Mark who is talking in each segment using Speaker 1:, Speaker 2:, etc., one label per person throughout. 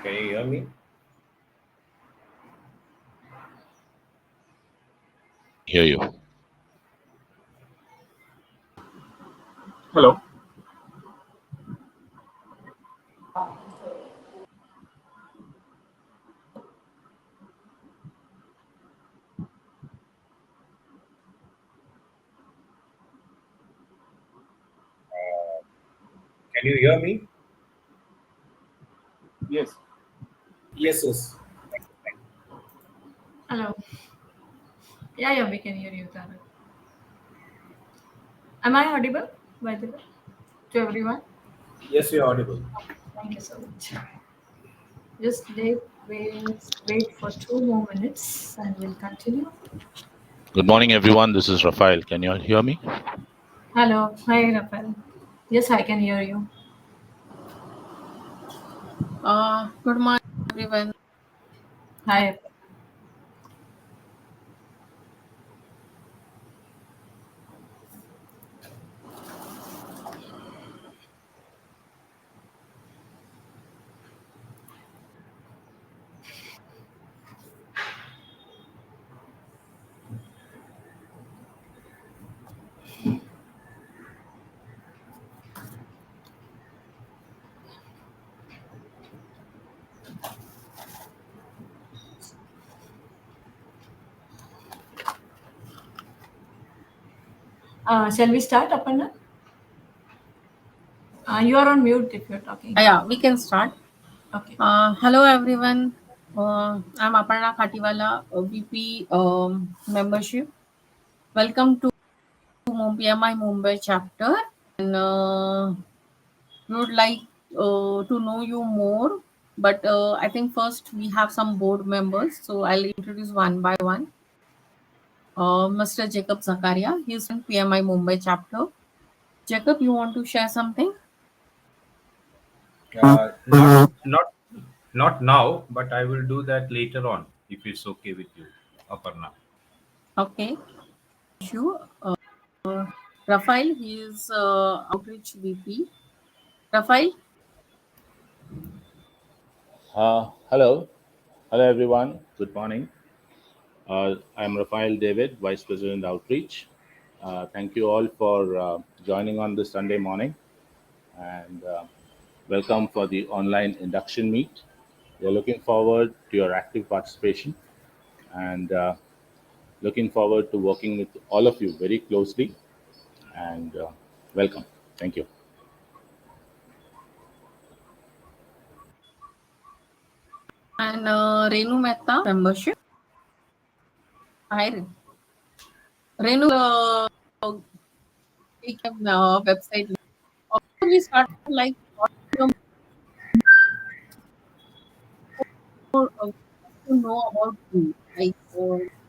Speaker 1: Can you hear me?
Speaker 2: Hear you.
Speaker 3: Hello.
Speaker 1: Can you hear me?
Speaker 3: Yes.
Speaker 1: Yes, yes.
Speaker 4: Hello. Yeah, we can hear you, Tarak. Am I audible, by the way, to everyone?
Speaker 1: Yes, you're audible.
Speaker 4: Thank you so much. Just wait for 2 more minutes and we'll continue.
Speaker 2: Good morning, everyone. This is Rafael. Can you all hear me?
Speaker 4: Hello. Hi, Rafael. Yes, I can hear you.
Speaker 5: Good morning, everyone.
Speaker 4: Hi. Shall we start, Aparna? You are on mute if you're talking.
Speaker 5: Yeah, we can start.
Speaker 4: Okay.
Speaker 5: Hello, everyone. I'm Aparna Khatiwala, VP membership. Welcome to PMI Mumbai chapter. And we would like to know you more. But I think first we have some board members. So I'll introduce one by one. Mr. Jacob Zakaria, he's from PMI Mumbai chapter. Jacob, you want to share something?
Speaker 1: Not now, but I will do that later on if it's okay with you, Aparna.
Speaker 5: Okay. Sure. Rafael, he is outreach VP. Rafael,
Speaker 2: Hello. Hello, everyone. Good morning. I'm Rafael David, Vice President Outreach. Thank you all for joining on this Sunday morning and welcome for the online induction meet. We're looking forward to your active participation and looking forward to working with all of you very closely and welcome. Thank you.
Speaker 5: and Renu Mehta, membership. Hi, Renu. We can website. We start like what more to know about you, like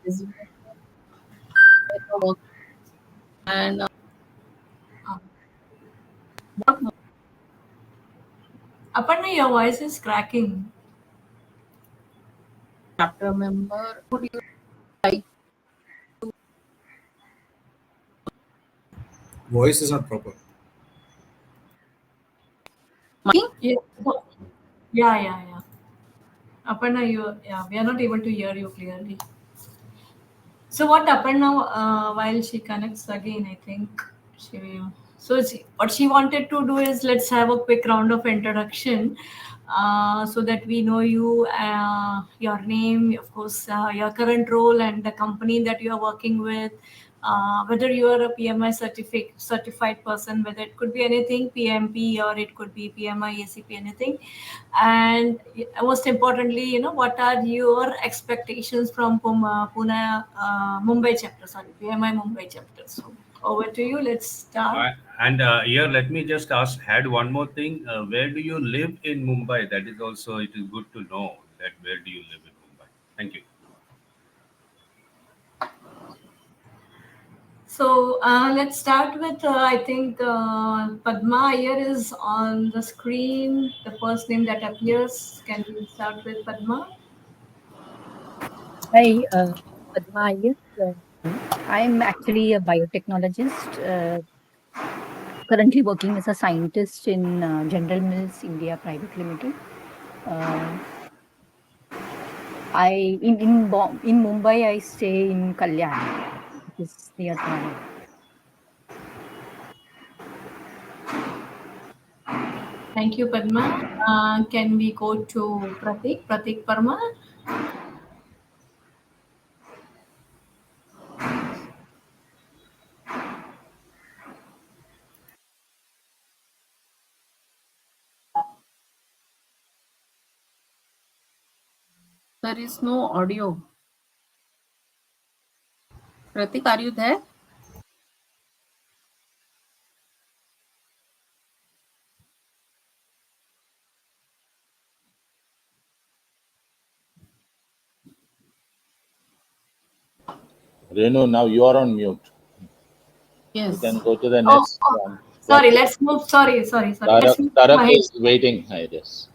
Speaker 5: resume, work, and what more
Speaker 4: Aparna, your voice is cracking.
Speaker 5: chapter member would you like?
Speaker 6: Voice is not proper.
Speaker 4: Yeah. Yeah. Aparna, we are not able to hear you clearly. So what happened now? While she connects again, I think what she wanted to do is let's have a quick round of introduction, so that we know you, your name, of course, your current role, and the company that you are working with. Whether you are a PMI certified person, whether it could be anything PMP or it could be PMI ACP, anything, and most importantly, what are your expectations from Mumbai chapter, sorry, PMI Mumbai chapter. So over to you, let's start.
Speaker 1: Here, let me just add one more thing. Where do you live in Mumbai? That is also, it is good to know that where do you live in Mumbai. Thank you.
Speaker 4: So let's start with, I think Padma Iyer is on the screen, the first name that appears. Can we start with Padma?
Speaker 7: Hi, Padma. Yes, I'm actually a biotechnologist, currently working as a scientist in General Mills India Private Limited. In Mumbai I stay in Kalyan, which is near Thane.
Speaker 4: Thank you, Padma. Can we go to Pratik? Pratik Parma?
Speaker 5: There is no audio. Pratik, are you there?
Speaker 2: Renu, now you are on mute. You
Speaker 5: Yes.
Speaker 2: can go to the
Speaker 4: Oh,
Speaker 2: next one.
Speaker 4: sorry. Let's move. Sorry. Let's
Speaker 2: Tarak,
Speaker 4: move to
Speaker 2: Tarak
Speaker 4: Mahesh.
Speaker 2: is waiting. I guess.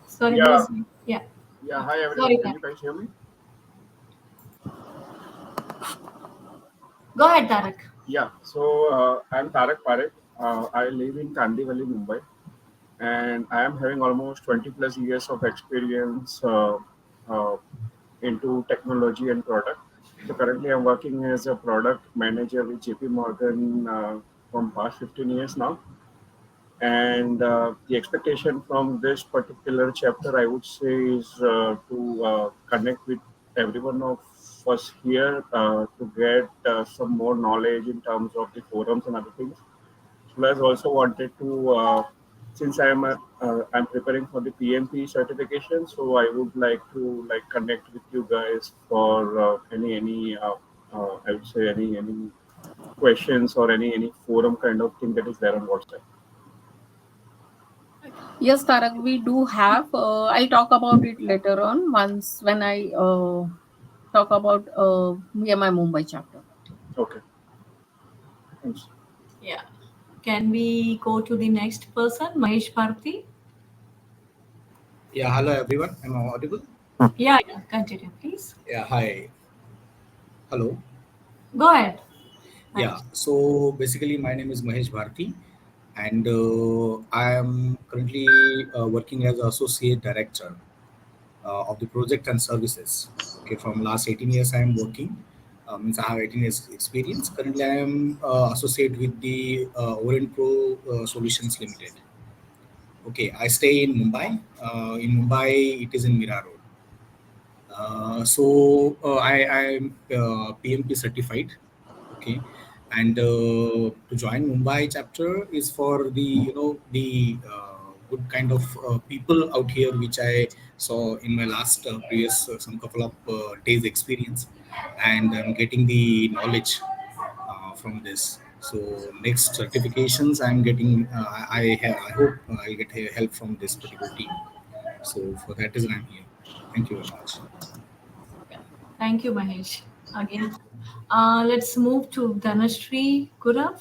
Speaker 4: Sorry,
Speaker 3: Yeah,
Speaker 4: who's yeah.
Speaker 3: yeah. Hi everyone.
Speaker 4: Sorry,
Speaker 3: Can you
Speaker 4: Tarak.
Speaker 3: guys hear me?
Speaker 4: Go ahead, Tarak.
Speaker 3: Yeah. So I'm Tarak Parekh. I live in Kandivali, Mumbai, and I am having almost 20 plus years of experience uh, into technology and product. So currently, I'm working as a product manager with JP Morgan from past 15 years now. And the expectation from this particular chapter, I would say, is to connect with every one of us here to get some more knowledge in terms of the forums and other things. Plus, also wanted to, since I'm preparing for the PMP certification, so I would like to connect with you guys for I would say any questions or any forum kind of thing that is there on WhatsApp.
Speaker 5: Yes, Tarak, we do have. I'll talk about it later on once when I talk about BMI Mumbai chapter.
Speaker 3: Okay. Thanks.
Speaker 4: Yeah. Can we go to the next person, Mahesh Bharti?
Speaker 6: Yeah, hello everyone. Am I audible?
Speaker 4: Yeah. Continue, please.
Speaker 6: Yeah, hi. Hello.
Speaker 4: Go ahead.
Speaker 6: Yeah,
Speaker 4: Mahesh.
Speaker 6: so basically, my name is Mahesh Bharti, and I am currently working as associate director of the project and services. Okay, from last 18 years, I am working. Means I have 18 years experience. Currently, I am associate with the Orient Pro Solutions Limited. Okay, I stay in Mumbai. In Mumbai, it is in Mira Road. I am PMP certified. Okay, and to join Mumbai chapter is for the good kind of people out here which I saw in my last previous some couple of days experience, and I'm getting the knowledge from this. So next certifications I'm getting, I hope I'll get help from this particular team. So for that reason I'm here. Thank you very much.
Speaker 4: Thank you, Mahesh. Again. Let's move to Dhanashree Gurav.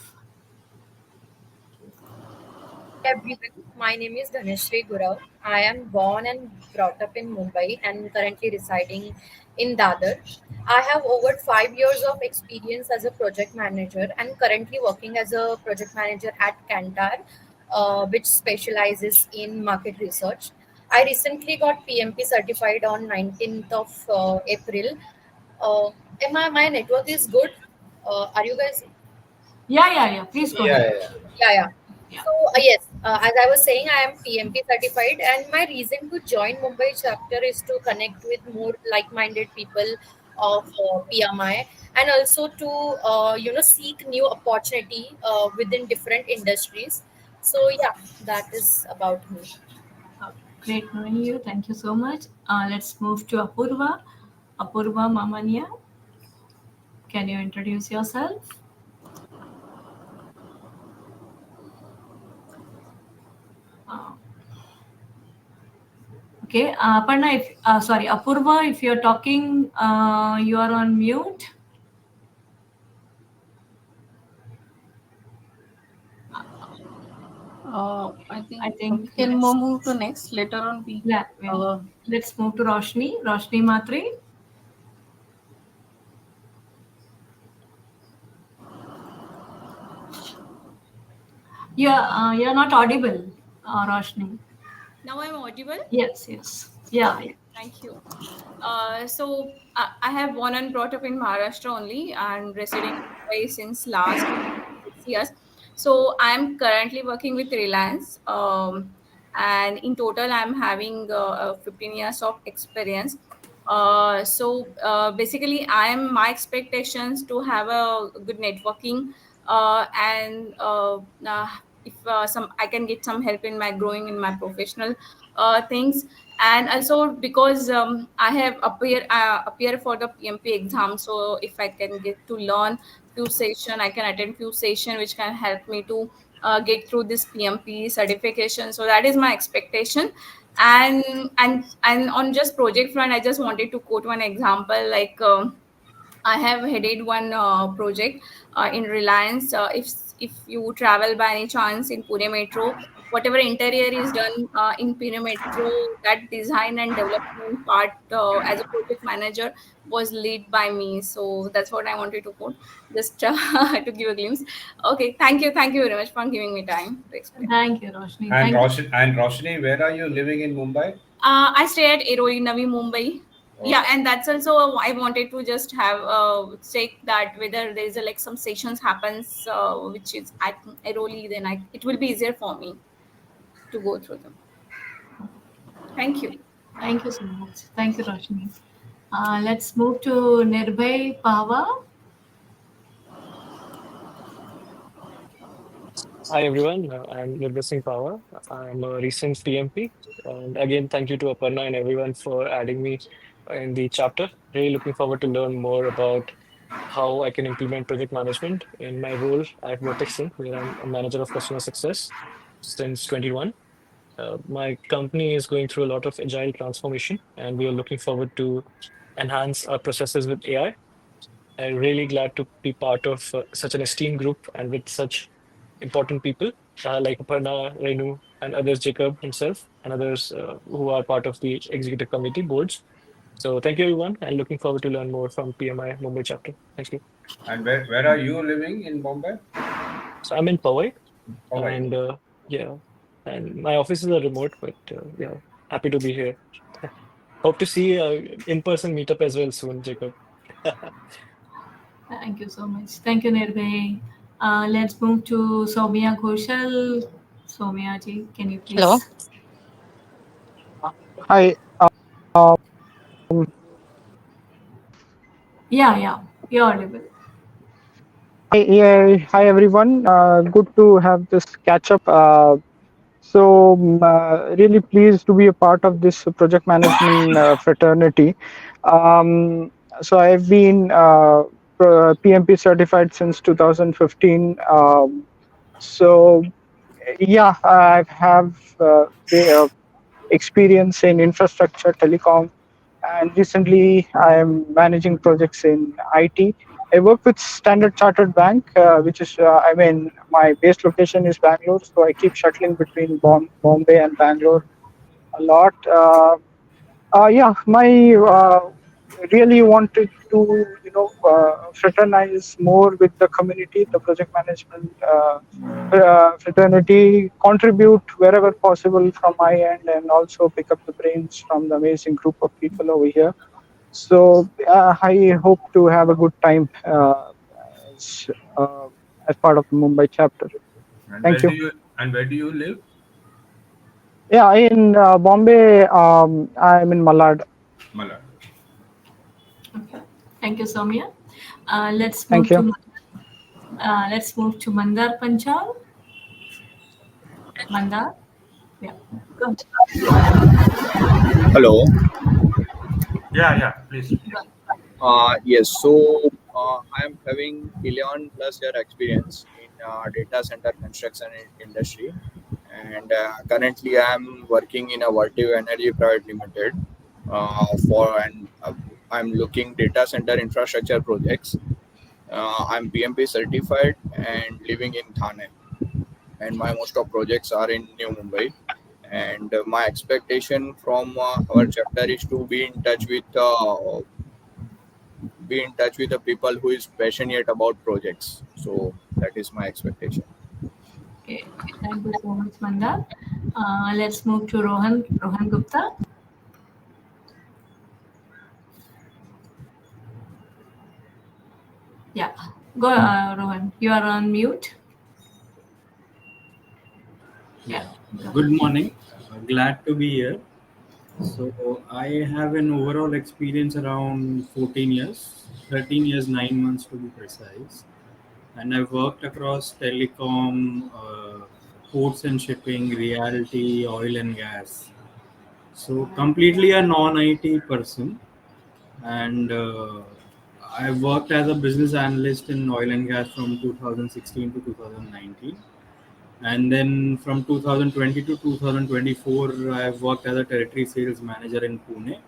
Speaker 8: Everyone, my name is Dhanashree Gurav. I am born and brought up in Mumbai and currently residing in Dadar. I have over 5 years of experience as a project manager and currently working as a project manager at Kantar, which specializes in market research. I recently got PMP certified on 19th of April. My network is good. Are you guys?
Speaker 4: Yeah. Please go
Speaker 6: Yeah,
Speaker 4: ahead.
Speaker 6: yeah, yeah.
Speaker 8: Yeah.
Speaker 4: Yeah.
Speaker 8: So yes, as I was saying, I am PMP certified, and my reason to join Mumbai chapter is to connect with more like-minded people of PMI, and also to seek new opportunity within different industries. So yeah, that is about me.
Speaker 4: Great knowing you. Thank you so much. Let's move to Apurva. Apurva Mamania. Can you introduce yourself? Uh, okay. Aparna, sorry, Apurva, if you're talking, you are on mute.
Speaker 5: I think we can move to next later on.
Speaker 4: Let's move to Roshni. Roshni Matre. You're not audible, Roshni.
Speaker 9: Now I'm audible.
Speaker 4: Yes, yes. Yeah, yeah.
Speaker 9: Thank you. So I have born and brought up in Maharashtra only and residing in Mumbai since last 6 years. So I'm currently working with Reliance, and in total I'm having 15 years of experience. Basically, my expectations to have a good networking, and if some I can get some help in my growing in my professional things, and also because I have appear for the PMP exam, so if I can get to learn few session, I can attend few session which can help me to get through this PMP certification. So that is my expectation. And on just project front, I just wanted to quote one example, like I have headed one project in Reliance. If you travel by any chance in Pune Metro, whatever interior is done in Pune Metro, that design and development part as a project manager was led by me. So that's what I wanted to quote, just to give a glimpse. Okay, thank you very much for giving me time to explain.
Speaker 4: Thank you, Roshni.
Speaker 1: And
Speaker 4: Thank you.
Speaker 1: Roshni, where are you living in Mumbai?
Speaker 9: I stay at Airoli, Navi Mumbai. Yeah, and that's also I wanted to just have check that whether there is like some sessions happens which is at Airoli, then it will be easier for me to go through them. Thank you.
Speaker 4: Thank you so much. Thank you, Roshni. Let's move to Nirbhay Pava.
Speaker 10: Hi everyone, I'm Nirbhay Singh Pawar. I'm a recent PMP. And again, thank you to Aparna and everyone for adding me in the chapter. Really looking forward to learn more about how I can implement project management in my role at Vertexin, where I'm a manager of customer success since 21. My company is going through a lot of agile transformation, and we are looking forward to enhance our processes with AI. I'm really glad to be part of such an esteemed group and with such important people like Aparna, Renu, and others, Jacob himself, and others who are part of the executive committee boards. So thank you, everyone, and looking forward to learn more from PMI Mumbai chapter. Thank you.
Speaker 1: And where are you living in Bombay?
Speaker 10: So I'm in Powai,
Speaker 1: Powai.
Speaker 10: and yeah, and my offices are remote, but yeah, happy to be here. Hope to see in-person meetup as well soon, Jacob.
Speaker 4: Thank you so much. Thank you, Nirbhay. Let's move to Soumya Ghoshal. Soumya ji, can you please?
Speaker 11: Hello. Hi.
Speaker 4: Yeah, you're audible.
Speaker 11: Hi everyone. Good to have this catch up. Really pleased to be a part of this project management fraternity. So I've been PMP certified since 2015. Yeah, I have experience in infrastructure, telecom, and recently I am managing projects in IT. I work with Standard Chartered Bank, which is, my base location is Bangalore, so I keep shuttling between Bombay and Bangalore a lot. Yeah, my really wanted to, fraternize more with the community, the project management fraternity, contribute wherever possible from my end, and also pick up the brains from the amazing group of people over here. So I hope to have a good time as part of the Mumbai chapter.
Speaker 1: And
Speaker 11: Thank
Speaker 1: you. And where do you live?
Speaker 11: Yeah, in Bombay, I'm in Malad.
Speaker 1: Malad.
Speaker 4: Okay. Thank you, Soumya. Let's
Speaker 11: Thank
Speaker 4: move
Speaker 11: you.
Speaker 4: to Mandar Panchal. Mandar. Yeah. Go ahead.
Speaker 12: Hello.
Speaker 1: Yeah, please.
Speaker 12: Yes. So I am having 11 plus year experience in data center construction industry, and currently I am working in a Vertiv Energy Private Limited I'm looking data center infrastructure projects. I'm PMP certified and living in Thane, and my most of projects are in New Mumbai. And my expectation from our chapter is to be in touch with the people who is passionate about projects. So that is my expectation.
Speaker 4: Okay. Thank you so much, Mandar. Let's move to Rohan. Rohan Gupta. Yeah, go, Rohan. You are on mute.
Speaker 13: Yeah. Good morning. Glad to be here. So I have an overall experience around 14 years, 13 years, 9 months to be precise. And I've worked across telecom, ports and shipping, realty, oil and gas. So completely a non-IT person. And I've worked as a business analyst in oil and gas from 2016 to 2019. And then from 2020 to 2024, I've worked as a territory sales manager in Pune.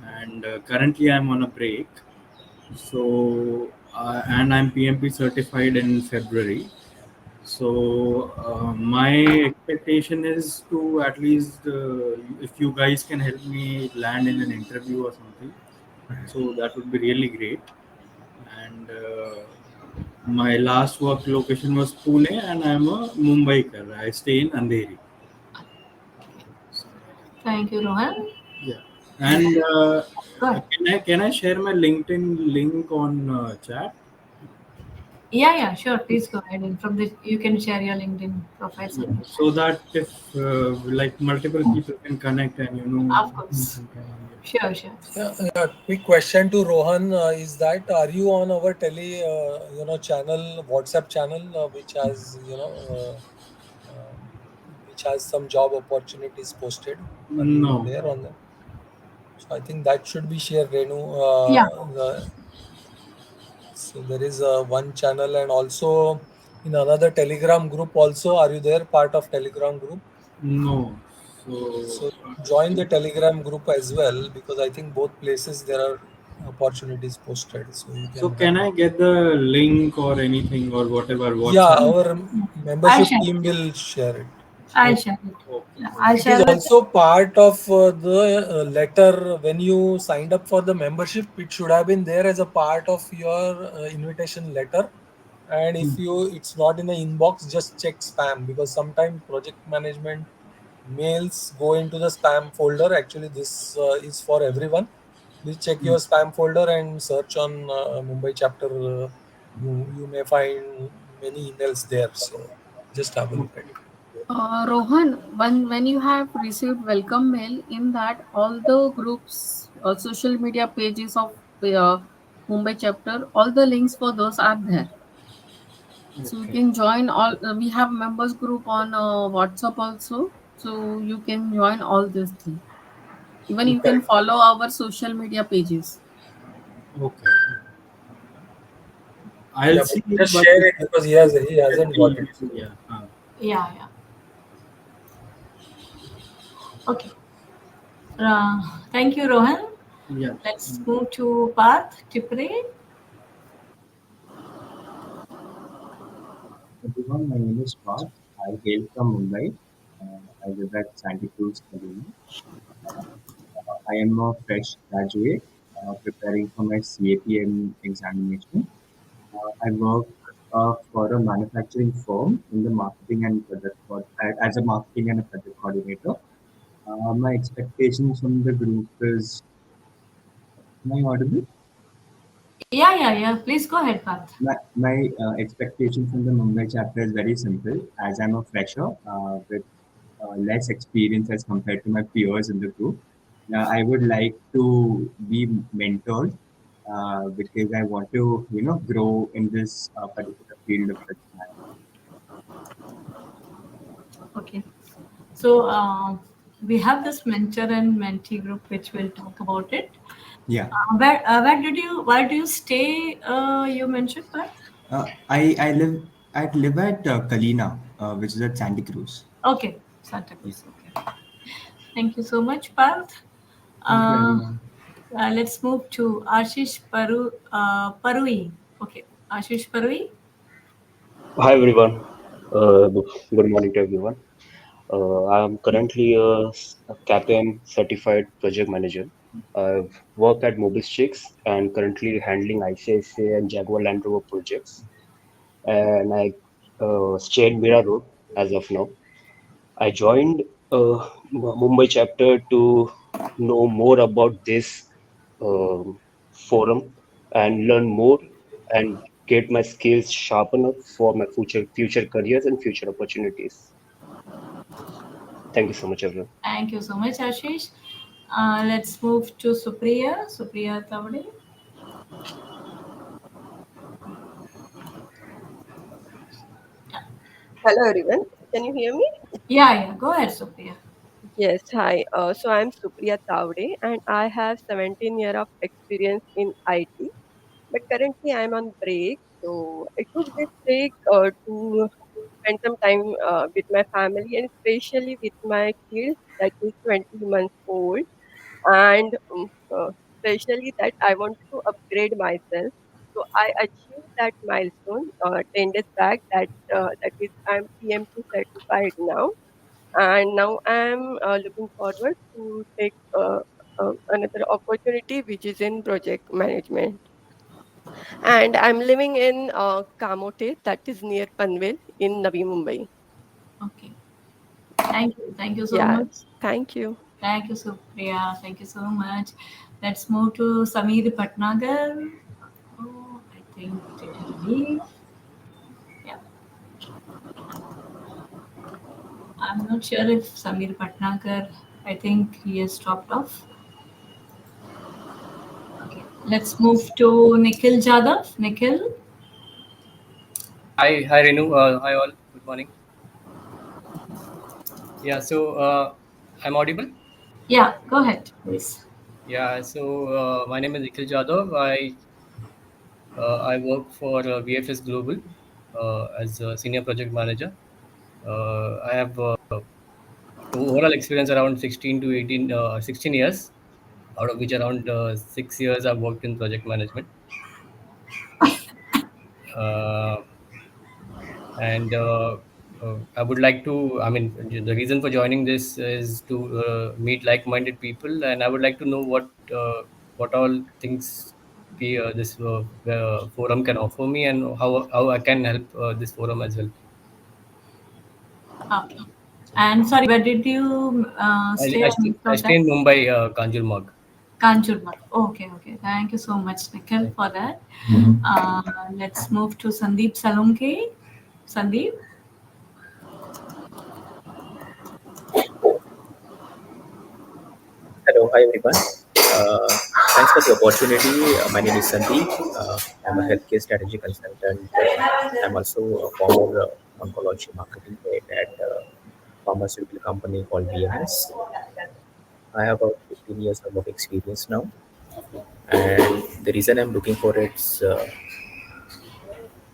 Speaker 13: And currently, I'm on a break. So, and I'm PMP certified in February. So, my expectation is to at least, if you guys can help me land in an interview or something, so that would be really great. And my last work location was Pune, and I'm a Mumbaiker. I stay in Andheri.
Speaker 4: Thank you, Rohan.
Speaker 13: Yeah. And
Speaker 4: Go ahead.
Speaker 13: can I share my LinkedIn link on chat?
Speaker 4: Yeah, sure. Please go ahead. And from this, you can share your LinkedIn profile.
Speaker 13: Yeah. So that if like multiple people can connect and
Speaker 4: Of course. Sure.
Speaker 14: Yeah, quick question to Rohan is that are you on our channel, WhatsApp channel, which has which has some job opportunities posted? Are you
Speaker 13: No.
Speaker 14: there on that? So I think that should be shared, Renu.
Speaker 4: Yeah.
Speaker 14: So there is one channel, and also in another Telegram group. Also, are you there? Part of Telegram group?
Speaker 13: No.
Speaker 14: So join the Telegram group as well, because I think both places there are opportunities posted. So you can.
Speaker 13: So can I get the link or anything or whatever?
Speaker 14: Yeah,
Speaker 13: WhatsApp?
Speaker 14: our membership team will share it.
Speaker 4: I'll share it. Yeah, I'll
Speaker 14: It
Speaker 4: share
Speaker 14: is
Speaker 4: it.
Speaker 14: also part of the letter when you signed up for the membership. It should have been there as a part of your invitation letter. And if it's not in the inbox, just check spam, because sometimes project management mails go into the spam folder. Actually, this is for everyone. Please check your spam folder and search on Mumbai chapter. You may find many emails there. So just have a look at it.
Speaker 5: Rohan, when you have received welcome mail, in that all the groups, social media pages of Mumbai chapter, all the links for those are there. So you can join all. We have members group on WhatsApp also, so you can join all these things. Even you can follow our social media pages.
Speaker 13: Okay. I'll see.
Speaker 14: Just
Speaker 13: but
Speaker 14: share it, because he hasn't got it.
Speaker 13: Yeah.
Speaker 4: Yeah. Okay. Thank you, Rohan.
Speaker 13: Yeah.
Speaker 4: Let's move to Parth Tipre.
Speaker 15: Everyone, my name is Parth. I hail from Mumbai. I live at Santa Cruz, California. I am a fresh graduate preparing for my CAPM examination. I work for a manufacturing firm in the marketing and as a marketing and a project coordinator. My expectations from the group is, am I audible?
Speaker 4: Yeah. Please go ahead, Parth.
Speaker 15: My expectation from the Mumbai chapter is very simple. As I'm a fresher with less experience as compared to my peers in the group, I would like to be mentored because I want to, grow in this particular field of project management.
Speaker 4: Okay. So we have this mentor and mentee group, which we'll talk about it.
Speaker 15: Yeah.
Speaker 4: Where do you stay? You mentioned, Parth?
Speaker 15: I live at Kalina, which is at Santa Cruz.
Speaker 4: Okay, Santa Cruz. Okay. Thank you so much, Parth.
Speaker 15: Thank you, everyone.
Speaker 4: Let's move to Ashish Parui. Okay, Ashish Parui.
Speaker 16: Hi everyone. Good morning to everyone. I'm currently a CAPM certified project manager. I've worked at Mobile Chicks and currently handling ICICI and Jaguar Land Rover projects. And I stay in Mira Road as of now. I joined Mumbai chapter to know more about this um forum and learn more and get my skills sharpened up for my future careers and future opportunities. Thank you so much, everyone.
Speaker 4: Thank you so much, Ashish. Let's move to Supriya. Supriya Tavade.
Speaker 17: Hello everyone, can you hear me?
Speaker 4: Yeah. Go ahead, Supriya.
Speaker 17: Yes, hi. So I'm Supriya Tavde and I have 17 year of experience in IT. But currently I'm on break. So I took this break to spend some time with my family and especially with my kid that is 20 months old. And especially that I wanted to upgrade myself. So I achieved that milestone 10 days back. That is I'm PMP certified now, and now I'm looking forward to take another opportunity which is in project management. And I'm living in Kamote, that is near Panvel in Navi Mumbai.
Speaker 4: Okay. Thank you. Thank you so
Speaker 17: Yeah,
Speaker 4: much.
Speaker 17: thank you.
Speaker 4: Thank you, Supriya. Thank you so much. Let's move to Sameer Patnagar. Oh, I think did he leave? Yeah. I'm not sure if Sameer Patnagar, I think he has dropped off. Okay. Let's move to Nikhil Jadhav. Nikhil.
Speaker 18: Hi, Renu. Hi, all. Good morning. Yeah, so I'm audible.
Speaker 4: Yeah, go ahead, please.
Speaker 18: Yeah, so my name is Nikhil Jadhav. I work for VFS Global as a senior project manager. I have overall experience around 16 to 18, 16 years, out of which around 6 years I've worked in project management. Uh, and I would like to, I mean, the reason for joining this is to meet like-minded people, and I would like to know what all things this forum can offer me, and how I can help this forum as well.
Speaker 4: Okay. And sorry, where did you stay?
Speaker 18: I stay in Mumbai, Kanjurmarg.
Speaker 4: Kanjurmarg. Okay. Thank you so much, Nikhil, for that. Let's move to Sandeep Salunke. Sandeep.
Speaker 19: Hello, hi everyone. Thanks for the opportunity. My name is Sandeep. I'm a healthcare strategy consultant. I'm also a former oncology marketing head at a pharmaceutical company called BMS. I have about 15 years of work experience now, and the reason I'm looking for it's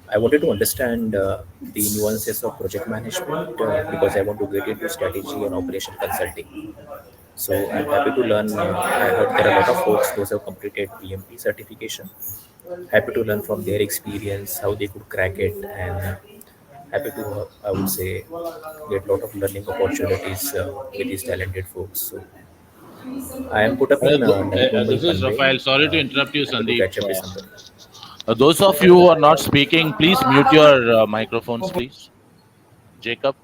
Speaker 19: I wanted to understand the nuances of project management because I want to get into strategy and operation consulting. So I'm happy to learn. I heard there are a lot of folks those have completed PMP certification. Happy to learn from their experience how they could crack it, and happy to I would say get a lot of learning opportunities with these talented folks. So I am put up in Navi Mumbai,
Speaker 2: This is
Speaker 19: Panvel.
Speaker 2: Rafael. Sorry to interrupt you,
Speaker 19: Happy to
Speaker 2: Sandeep.
Speaker 19: catch up with somebody.
Speaker 2: Those of you who are not speaking, please mute your microphones, please. Jacob.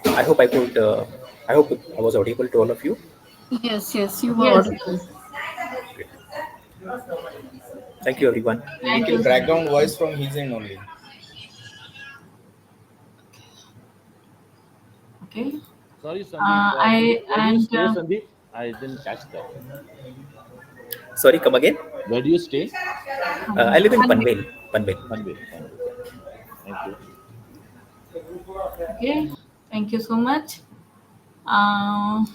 Speaker 19: I hope I could. I hope I was audible to all of you.
Speaker 5: Yes, you were
Speaker 4: Yes.
Speaker 5: audible.
Speaker 19: Thank you, everyone.
Speaker 4: Thank you.
Speaker 20: Background voice from his end only.
Speaker 4: Okay.
Speaker 2: Sorry, Sandeep. Where do you stay,
Speaker 4: and
Speaker 2: Sandeep? I didn't catch that.
Speaker 19: Sorry, come again.
Speaker 2: Where do you stay?
Speaker 19: I live in Panvel. Panvel.
Speaker 2: Panvel. Thank you.
Speaker 4: Okay. Thank you so much. I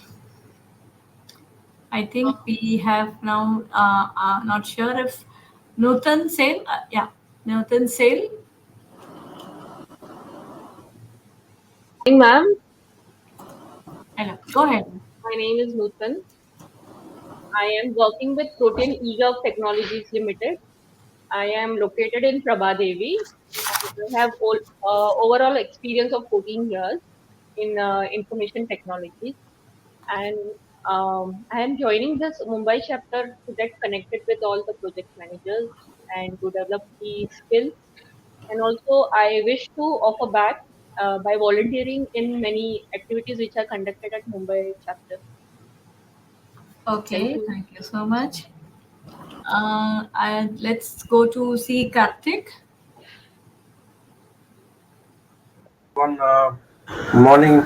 Speaker 4: think we have now. Not sure if Nutan Sale. Yeah, Nutan Sale.
Speaker 21: Morning, ma'am.
Speaker 4: Hello. Go ahead.
Speaker 21: My name is Nutan. I am working with Protein eGov Technologies Limited. I am located in Prabhadevi. I have overall experience of 14 years in information technology, and I am joining this Mumbai chapter to get connected with all the project managers and to develop the skills and also I wish to offer back by volunteering in many activities which are conducted at Mumbai chapter. Thank
Speaker 4: Okay,
Speaker 21: you.
Speaker 4: thank you so much. And let's go to see Karthik.
Speaker 7: One morning.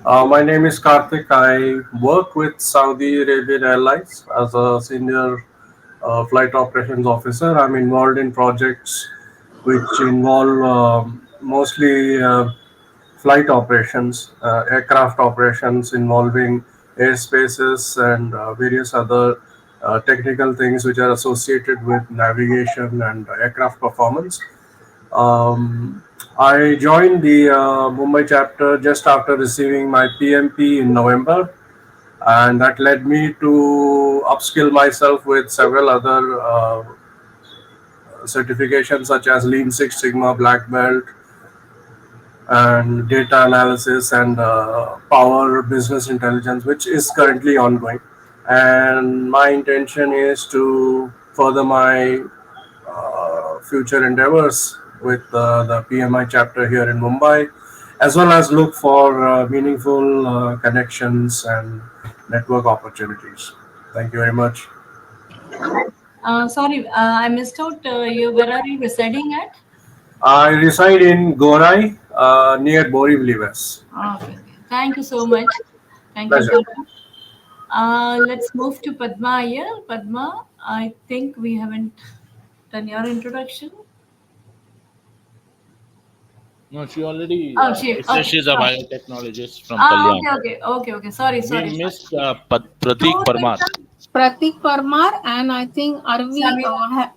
Speaker 7: My name is Karthik. I work with Saudi Arabian Airlines as a senior flight operations officer. I'm involved in projects which involve mostly flight operations, aircraft operations involving airspaces and various other technical things which are associated with navigation and aircraft performance. Um, I joined the Mumbai chapter just after receiving my PMP in November, and that led me to upskill myself with several other certifications such as Lean Six Sigma Black Belt and data analysis and power business intelligence, which is currently ongoing. And my intention is to further my future endeavors with the PMI chapter here in Mumbai, as well as look for meaningful connections and network opportunities. Thank you very much.
Speaker 4: Sorry, I missed out. Where are you residing at?
Speaker 7: I reside in Gorai, near Borivali West.
Speaker 4: Okay, okay. Thank you so much. Thank you.
Speaker 7: Pleasure.
Speaker 4: Let's move to Padma Iyer. Padma, I think we haven't done your introduction.
Speaker 2: No, she already.
Speaker 4: Oh,
Speaker 2: She says she's a
Speaker 4: sorry.
Speaker 2: biotechnologist from
Speaker 4: Okay,
Speaker 2: Kalyan.
Speaker 4: okay. Sorry.
Speaker 2: We missed Pratik Parmar,
Speaker 5: Pratik Parmar, and I think Arvi,
Speaker 4: Samir.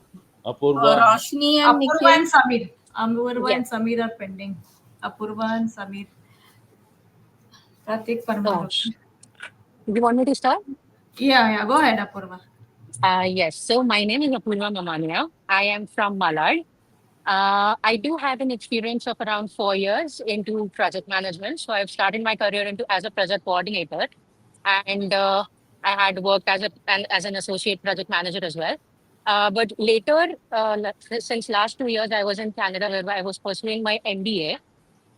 Speaker 2: Apurva.
Speaker 5: Roshni and
Speaker 4: Apurva
Speaker 5: Nikhil.
Speaker 4: and Samir. Apurva and
Speaker 5: Yes.
Speaker 4: Samir are pending. Apurva and Samir. Pratik Parmar.
Speaker 22: Do you want me to start?
Speaker 4: Yeah. Go ahead, Apurva.
Speaker 22: Yes. So my name is Apurva Mamania. I am from Malad. I do have an experience of around 4 years into project management. So I've started my career as a project coordinator, and I had worked as an associate project manager as well. But later, since last 2 years, I was in Canada where I was pursuing my MBA,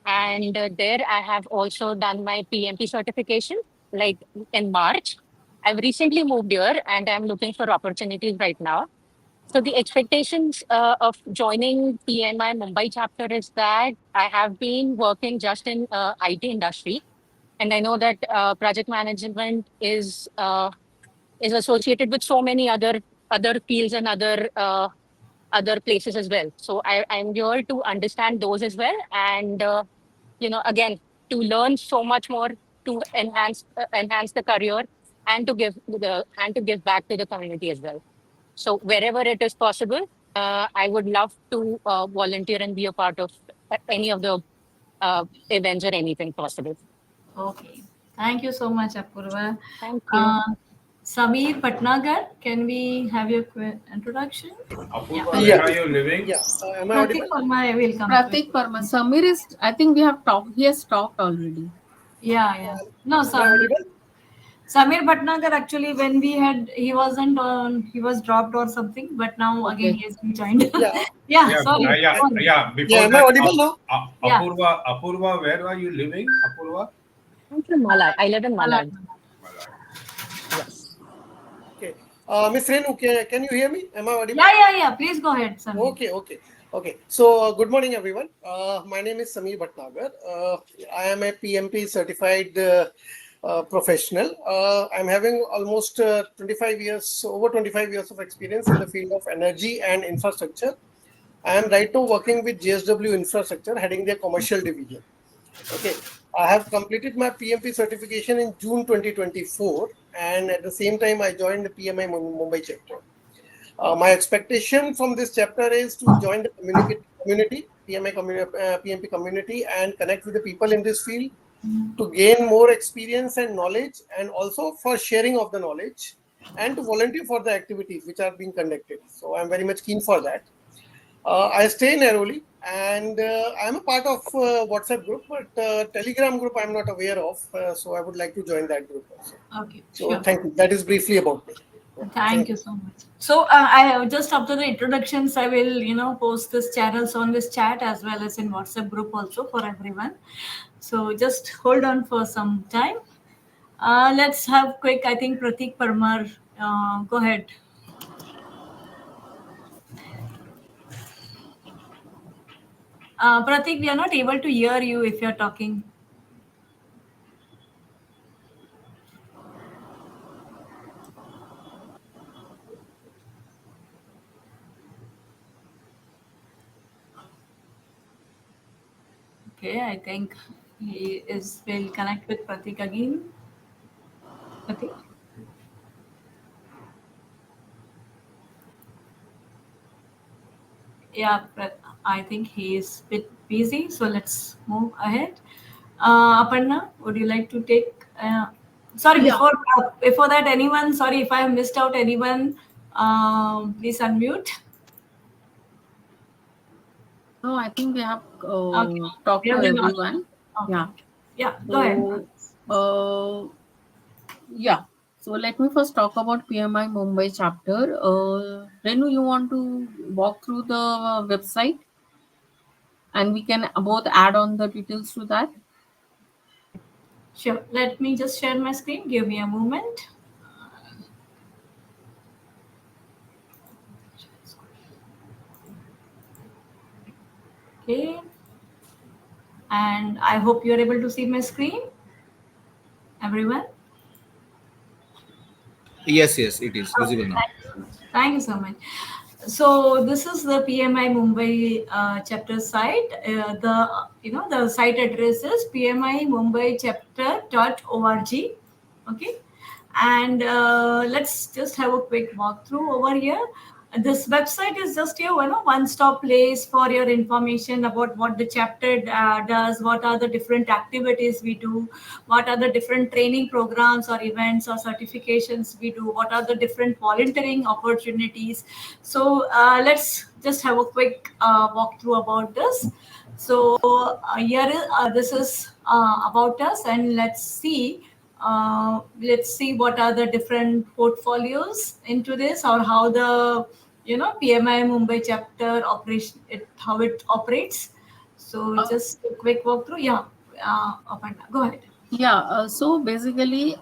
Speaker 22: and there I have also done my PMP certification, like in March. I've recently moved here, and I'm looking for opportunities right now. So the expectations of joining PMI Mumbai chapter is that I have been working just in IT industry, and I know that project management is associated with so many other fields and other places as well. So I'm here to understand those as well, and again, to learn so much more, to enhance the career, and to give back to the community as well. So wherever it is possible, I would love to volunteer and be a part of any of the events or anything possible.
Speaker 4: Okay. Thank you so much, Apurva.
Speaker 22: Thank you.
Speaker 4: Samir Patnagar, can we have your introduction?
Speaker 1: Apurva, where are you living?
Speaker 23: Yeah. Am I
Speaker 4: Pratik
Speaker 23: audible?
Speaker 4: Parmar, I will come.
Speaker 5: Pratik Parmar. Samir is, I think we have talked, he has talked already.
Speaker 4: Yeah. No,
Speaker 23: Am I audible?
Speaker 4: Samir Bhatnagar, actually, when we had, he wasn't on, he was dropped or something, but now again he has rejoined.
Speaker 23: Yeah.
Speaker 4: Sorry.
Speaker 1: Yeah. Before
Speaker 23: Am I
Speaker 1: that,
Speaker 23: audible now?
Speaker 4: Yeah.
Speaker 1: Apurva, where are you living? Apurva?
Speaker 22: I'm from Malad. I live in Malad. Yes.
Speaker 23: Okay. Miss Renu, can you hear me? Am I audible?
Speaker 4: Yeah. Please go ahead, Samir.
Speaker 23: Okay. So, good morning, everyone. My name is Samir Bhatnagar. I am a PMP certified professional. I'm having almost over 25 years of experience in the field of energy and infrastructure. I am right now working with JSW Infrastructure, heading their commercial division. Okay. I have completed my PMP certification in June 2024, and at the same time, I joined the PMI Mumbai chapter. My expectation from this chapter is to join the community, PMP community, and connect with the people in this field to gain more experience and knowledge, and also for sharing of the knowledge, and to volunteer for the activities which are being conducted. So I'm very much keen for that. I stay in Airoli, and I'm a part of WhatsApp group, but Telegram group I'm not aware of. So I would like to join that group also.
Speaker 4: Okay.
Speaker 23: So
Speaker 4: Sure.
Speaker 23: thank you. That is briefly about me.
Speaker 4: Thank you so much. So I have just after the introductions, I will post this channels on this chat as well as in WhatsApp group also for everyone. So just hold on for some time. Let's have quick. I think Pratik Parmar. Go ahead. Pratik, we are not able to hear you if you're talking. Okay, I think he is. Will connect with Pratik again. Pratik. Yeah, I think he is a bit busy. So let's move ahead. Aparna, would you like to take? Sorry,
Speaker 5: Yeah.
Speaker 4: before that, anyone? Sorry if I have missed out anyone. Please unmute.
Speaker 5: No, I think we have
Speaker 4: Okay.
Speaker 5: talked
Speaker 4: We
Speaker 5: to
Speaker 4: have been
Speaker 5: everyone.
Speaker 4: Okay.
Speaker 5: Yeah.
Speaker 4: Yeah, go ahead.
Speaker 5: So, yeah. So let me first talk about PMI Mumbai chapter. Renu, you want to walk through the website, and we can both add on the details to that.
Speaker 4: Sure. Let me just share my screen. Give me a moment. Okay. And I hope you're able to see my screen. Everyone.
Speaker 20: Yes, yes, it is visible now.
Speaker 4: Thank you so much. So this is the PMI Mumbai chapter site. The site address is pmimumbai.chapter.org. Okay, and let's just have a quick walkthrough over here. This website is just your one-stop place for your information about what the chapter does, what are the different activities we do, what are the different training programs or events or certifications we do, what are the different volunteering opportunities. So let's just have a quick walkthrough about this. So this is about us, and let's see what are the different portfolios into this, or how the PMI Mumbai chapter operation, how it operates. So just a quick walkthrough. Yeah, Aparna, go ahead.
Speaker 5: Yeah, so basically,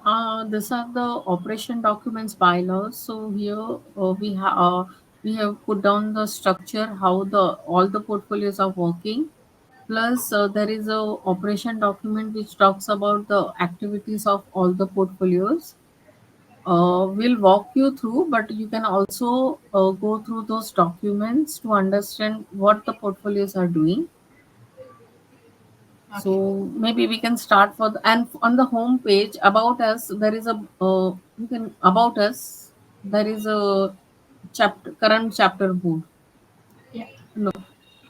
Speaker 5: these are the operation documents bylaws. So here we have put down the structure, how the all the portfolios are working. Plus, there is a operation document which talks about the activities of all the portfolios. We'll walk you through, but you can also go through those documents to understand what the portfolios are doing. So maybe we can start for and on the home page about us there is a you can about us there is a current chapter board.
Speaker 4: Yeah.
Speaker 5: No.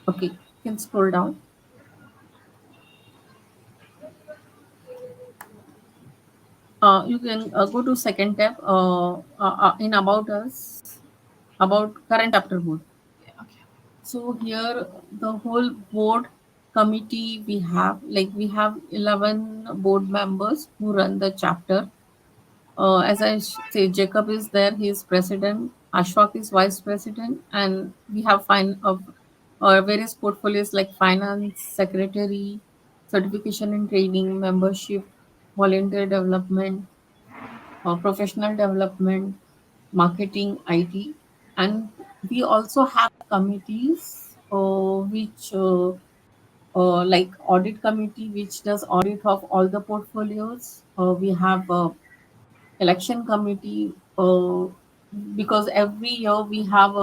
Speaker 5: Okay. You can scroll down. You can go to second tab in about us, about current chapter board. So here the whole board committee we have, like we have 11 board members who run the chapter. As I say, Jacob is there, he is president, Ashwak is vice president, and we have various portfolios like finance, secretary, certification and training, membership, volunteer development, professional development, marketing, IT, and we also have committees like audit committee which does audit of all the portfolios. We have election committee because every year we have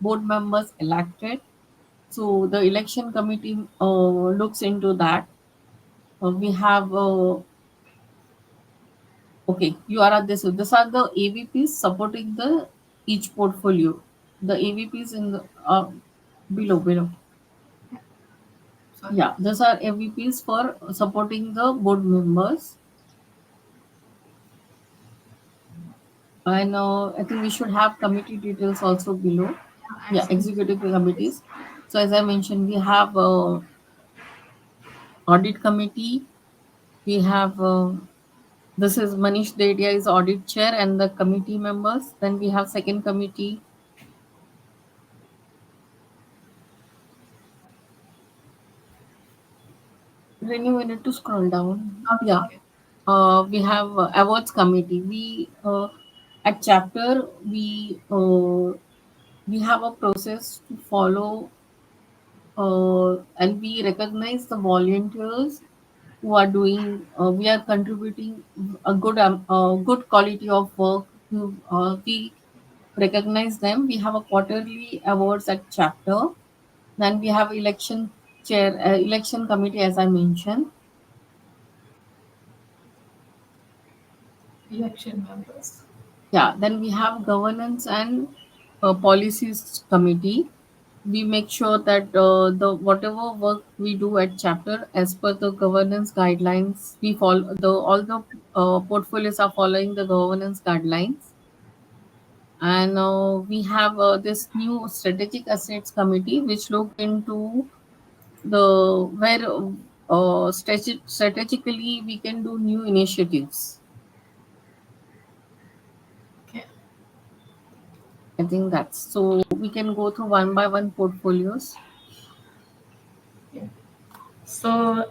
Speaker 5: board members elected, so the election committee looks into that. We have okay, you are at this. These are the AVPs supporting the each portfolio. The AVPs in the below. Yeah, those are AVPs for supporting the board members. And I think we should have committee details also below. Yeah, executive committees. So as I mentioned, we have audit committee, we have This is Manish Dedia is audit chair and the committee members. Then we have second committee. Renu, we need to scroll down. Yeah. We have awards committee. We at chapter we have a process to follow, and we recognize the volunteers who are doing. We are contributing a good quality of work. We recognize them. We have a quarterly awards at chapter. Then we have election chair, election committee, as I mentioned.
Speaker 4: Election members.
Speaker 5: Yeah, then we have governance and policies committee. We make sure that the whatever work we do at chapter as per the governance guidelines, we follow all the portfolios are following the governance guidelines. And we have this new strategic assets committee which look into the where strategically we can do new initiatives.
Speaker 4: Okay.
Speaker 5: I think that's so we can go through one by one portfolios.
Speaker 4: So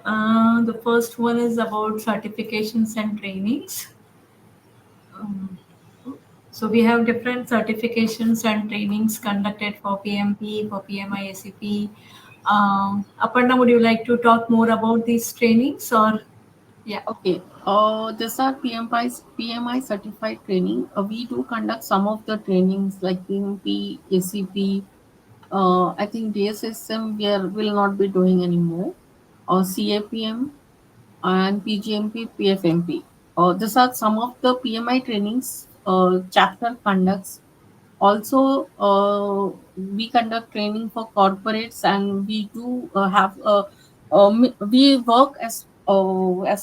Speaker 4: the first one is about certifications and trainings. So we have different certifications and trainings conducted for PMP, for PMI, ACP. Aparna, would you like to talk more about these trainings or? Yeah.
Speaker 5: Okay. These are PMI certified training. We do conduct some of the trainings like PMP, ACP. I think DSSM will not be doing anymore. Or CAPM and PGMP, PFMP. These are some of the PMI trainings chapter conducts. Also, we conduct training for corporates, and we do have we work as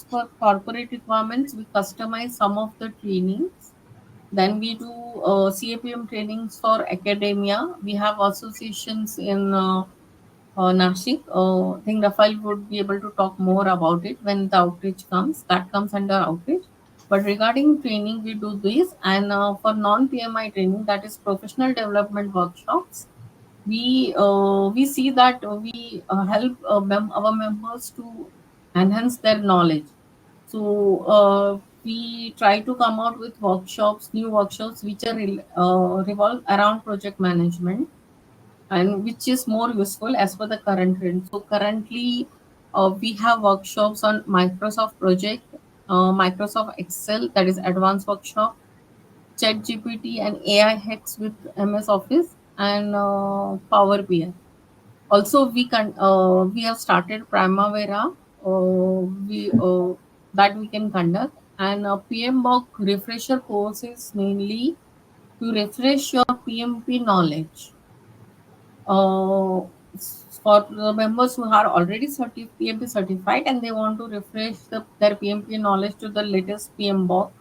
Speaker 5: per corporate requirements. We customize some of the trainings. Then we do CAPM trainings for academia. We have associations in Nashik. I think Rafael would be able to talk more about it when the outreach comes. That comes under outreach. But regarding training, we do this, and for non-PMI training, that is professional development workshops, we see that we help our members to enhance their knowledge. So we try to come out with workshops, new workshops, which are revolve around project management and which is more useful as per the current trend. So currently, we have workshops on Microsoft Project, Microsoft Excel, that is advanced workshop, ChatGPT and AI hacks with MS Office and Power BI. Also, we have started Primavera, that we can conduct, and PMBOK refresher courses mainly to refresh your PMP knowledge. For the members who are already PMP certified and they want to refresh their PMP knowledge to the latest PMBOK,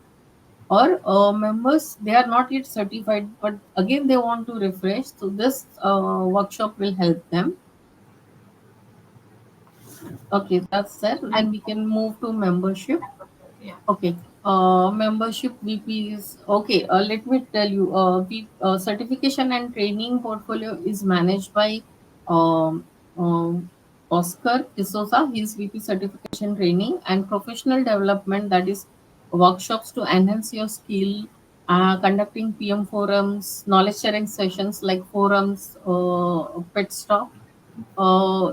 Speaker 5: or members they are not yet certified but again they want to refresh, so this workshop will help them. Okay, that's it. And we can move to membership.
Speaker 4: Yeah.
Speaker 5: Okay. Membership VPs. Okay. Let me tell you. Certification and training portfolio is managed by um, um, Oscar D'Souza. He is VP certification training and professional development. That is workshops to enhance your skill. Conducting PM forums, knowledge sharing sessions like forums, pet stop.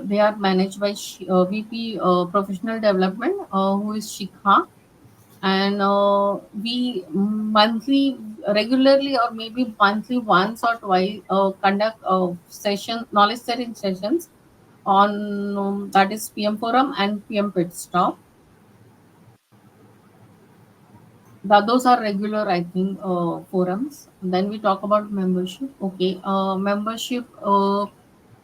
Speaker 5: They are managed by VP Professional Development, who is Shikha, and we monthly, regularly, or maybe monthly once or twice conduct session knowledge sharing sessions on that is PM Forum and PM Pit Stop. Those are regular, I think, forums. Then we talk about membership. Okay, membership.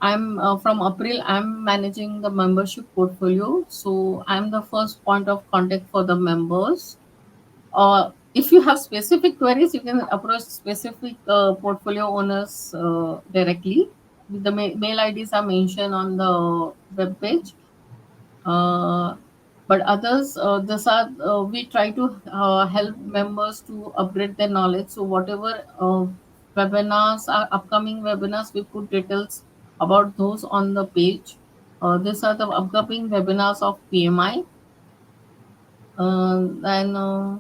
Speaker 5: I'm from April. I'm managing the membership portfolio, so I'm the first point of contact for the members. If you have specific queries, you can approach specific portfolio owners directly. The mail IDs are mentioned on the web page. but others, we try to help members to upgrade their knowledge. So whatever webinars are upcoming webinars, we put details about those on the page. These are the upcoming webinars of PMI. And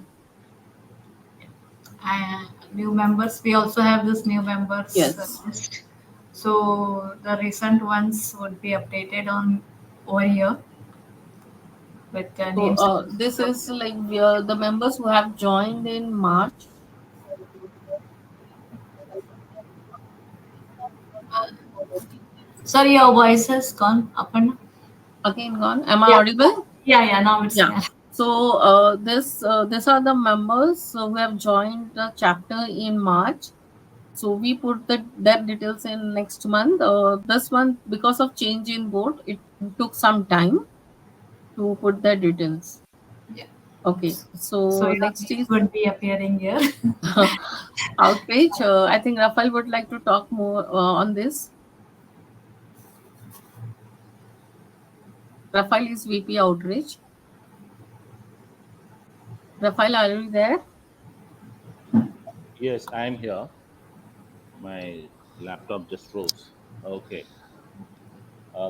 Speaker 4: New members, we also have this new members
Speaker 5: Yes.
Speaker 4: list. So the recent ones would be updated on over here with the
Speaker 5: So
Speaker 4: names.
Speaker 5: this is like the members who have joined in March.
Speaker 4: Sorry, your voice has gone up and
Speaker 5: Again gone. Am I
Speaker 4: Yeah.
Speaker 5: audible?
Speaker 4: Yeah, now it's
Speaker 5: Yeah.
Speaker 4: there.
Speaker 5: So these are the members who have joined the chapter in March. So we put their details in next month. This one, because of change in board, it took some time to put their details.
Speaker 4: Yeah.
Speaker 5: Okay. So
Speaker 4: So your
Speaker 5: next
Speaker 4: names
Speaker 5: is
Speaker 4: would be appearing here.
Speaker 5: outreach. I think Rafael would like to talk more on this. Rafael is VP Outreach. Rafael, are you there?
Speaker 2: Yes, I'm here. My laptop just froze. Okay.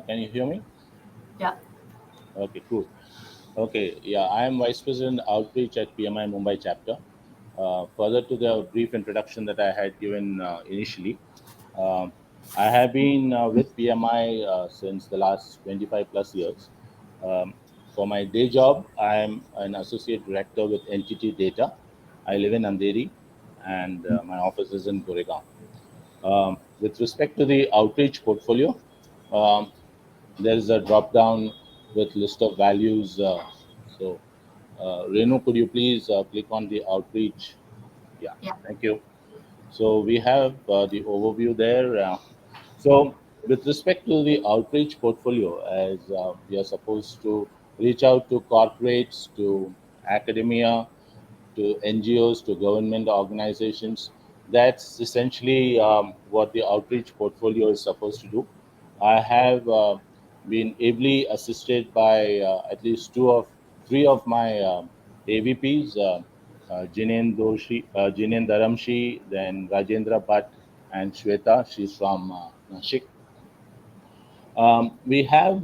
Speaker 2: Can you hear me?
Speaker 4: Yeah.
Speaker 2: Okay, cool. Okay, yeah, I am Vice President Outreach at PMI Mumbai chapter. Further to the brief introduction that I had given initially, I have been with PMI since the last 25 plus years. For my day job, I am an associate director with Entity Data. I live in Andheri, and my office is in Goregaon. With respect to the outreach portfolio, there is a drop down with list of values. So, Renu, could you please click on the outreach? Yeah, thank you. So we have the overview there. So with respect to the outreach portfolio, as we are supposed to reach out to corporates, to academia, to NGOs, to government organizations, that's essentially what the outreach portfolio is supposed to do. I have been ably assisted by at least three of my AVPs, Jinen Dharamshi, then Rajendra Bhatt, and Shweta. She's from Nashik. We have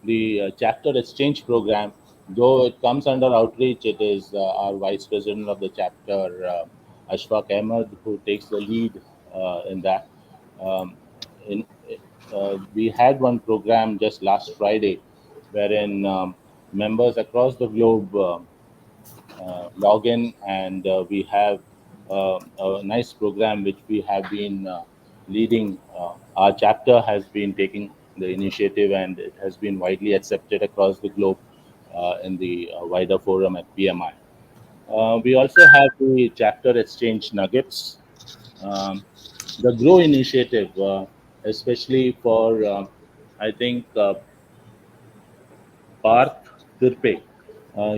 Speaker 2: the chapter exchange program. Though it comes under outreach, it is our vice president of the chapter, Ashfaq Ahmed, who takes the lead in that. Um, in, we had one program just last Friday, wherein members across the globe log in, and we have a nice program which we have been leading. Our chapter has been taking the initiative, and it has been widely accepted across the globe in the wider forum at PMI. We also have the chapter exchange nuggets, the Grow initiative, especially for I think Parth Tirpe.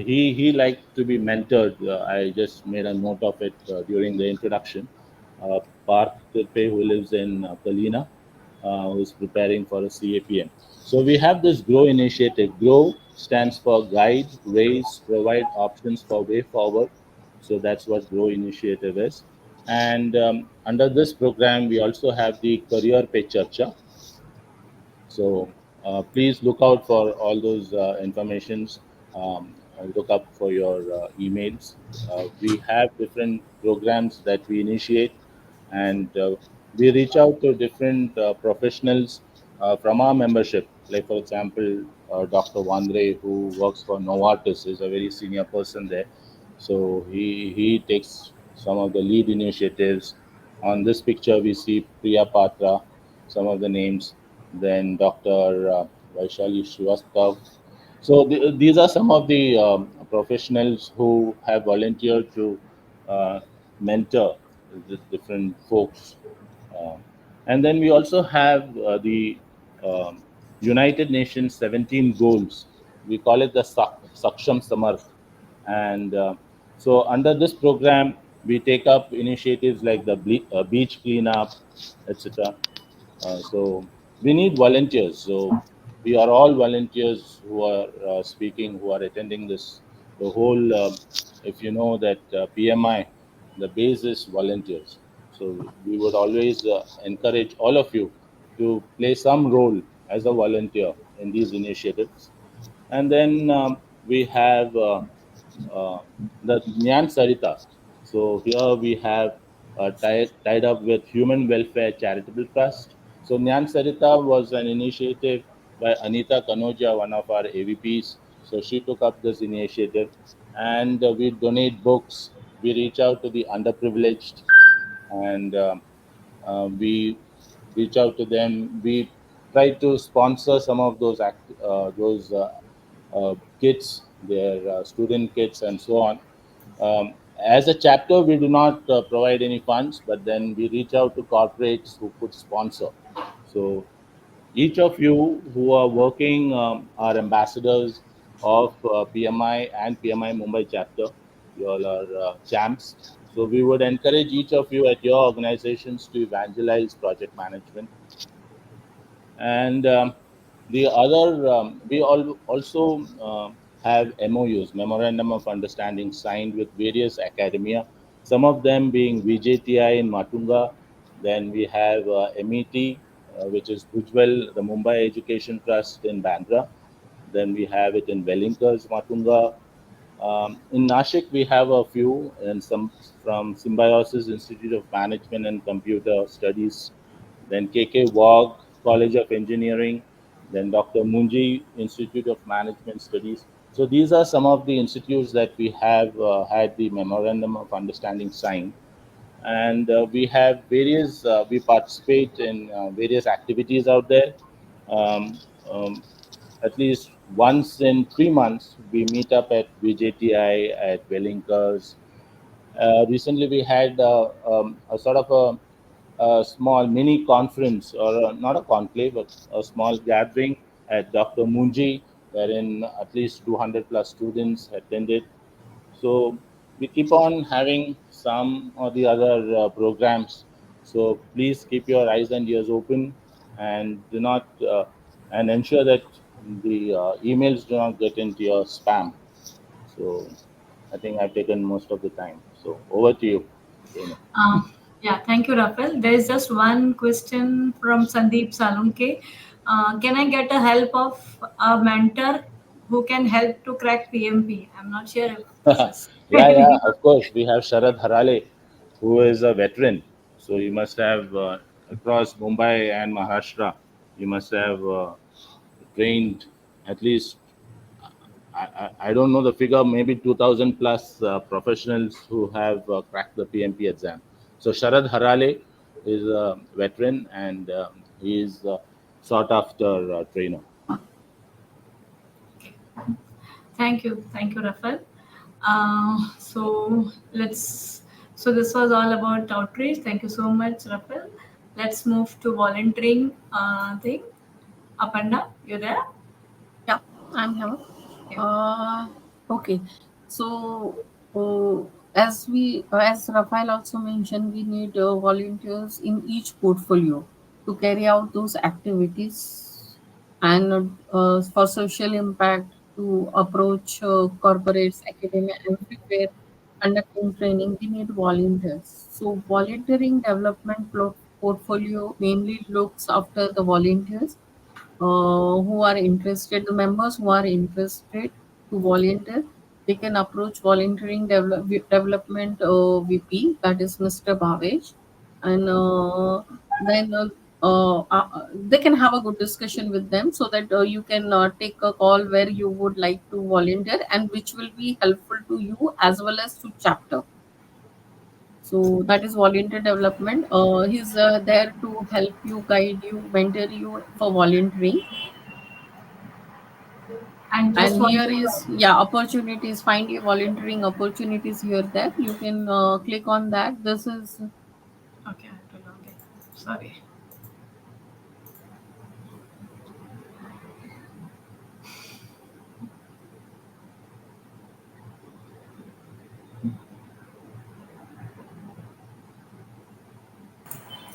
Speaker 2: He liked to be mentored. I just made a note of it during the introduction. Parth Tirpe, who lives in Kalina, who is preparing for a CAPM. So we have this GROW initiative. GROW stands for Guide, Raise, Provide Options for Way Forward. So that's what GROW initiative is. And under this program, we also have the Career Pe Charcha. So please look out for all those informations. Look up for your emails. We have different programs that we initiate, and we reach out to different professionals from our membership. Like, for example, Dr. Wandre, who works for Novartis, is a very senior person there. So he takes some of the lead initiatives. On this picture, we see Priya Patra, some of the names, then Dr. Vaishali Srivastav. So these are some of the professionals who have volunteered to mentor the different folks. Uh, and then we also have the um, United Nations 17 goals. We call it the Saksham Samarth. And so under this program, we take up initiatives like the beach cleanup, etc. So we need volunteers. So we are all volunteers who are speaking, who are attending this. The whole, if you know that PMI, the base is volunteers. So we would always encourage all of you to play some role as a volunteer in these initiatives. And then we have uh, the Nyan Sarita. So here we have tied up with Human Welfare Charitable Trust. So Nyan Sarita was an initiative by Anita Kanoja, one of our AVPs. So she took up this initiative, and we donate books. We reach out to the underprivileged, and we reach out to them. We try to sponsor some of those kits, their student kits, and so on. As a chapter, we do not provide any funds, but then we reach out to corporates who could sponsor. So each of you who are working are ambassadors of PMI and PMI Mumbai chapter. You all are champs. So we would encourage each of you at your organizations to evangelize project management. And the other, we also have MOUs, Memorandum of Understanding, signed with various academia, some of them being VJTI in Matunga. Then we have MET, which is Ujjwal, the Mumbai Education Trust in Bandra. Then we have it in Wellingkers, Matunga. In Nashik, we have a few, and some from Symbiosis Institute of Management and Computer Studies, then KK Wag College of Engineering, then Dr. Munji Institute of Management Studies. So these are some of the institutes that we have had the Memorandum of Understanding signed. And we have various, we participate in various activities out there. Um, um, at least once in 3 months, we meet up at VJTI, at Wellingkers. Recently, we had a sort of a small mini conference, or not a conclave, but a small gathering at Dr. Munji, wherein at least 200 plus students attended. So we keep on having some or the other programs. So please keep your eyes and ears open, and do not and ensure that the emails do not get into your spam. So I think I've taken most of the time. So over to you, Renu.
Speaker 4: Yeah, thank you, Rafael. There is just one question from Sandeep Salunke. Can I get a help of a mentor who can help to crack PMP? I'm not sure if this
Speaker 2: Yeah,
Speaker 4: is.
Speaker 2: yeah, of course. We have Sharad Harale, who is a veteran. So you must have across Mumbai and Maharashtra, you must have trained at least, I don't know the figure, maybe 2000 plus professionals who have cracked the PMP exam. So Sharad Harale is a veteran, and he is sought after trainer.
Speaker 4: Thank you, Rafael. So let's. So this was all about outreach. Thank you so much, Rafael. Let's move to volunteering thing. Aparna, you there?
Speaker 5: Yeah, I'm here. Okay, so as Rafael also mentioned, we need volunteers in each portfolio to carry out those activities, and for social impact, to approach corporates, academia, everywhere, conducting training. We need volunteers. So volunteering development portfolio mainly looks after the volunteers who are interested, the members who are interested to volunteer, they can approach volunteering development VP, that is Mr. Bhavesh, and then they can have a good discussion with them, so that you can take a call where you would like to volunteer, and which will be helpful to you as well as to chapter. So that is volunteer development. He's there to help you, guide you, mentor you for volunteering.
Speaker 4: And just
Speaker 5: And
Speaker 4: want
Speaker 5: here
Speaker 4: to.
Speaker 5: is, yeah, opportunities, find your volunteering opportunities here, there. You can click on that. This is,
Speaker 4: Okay, I have to log in. Sorry.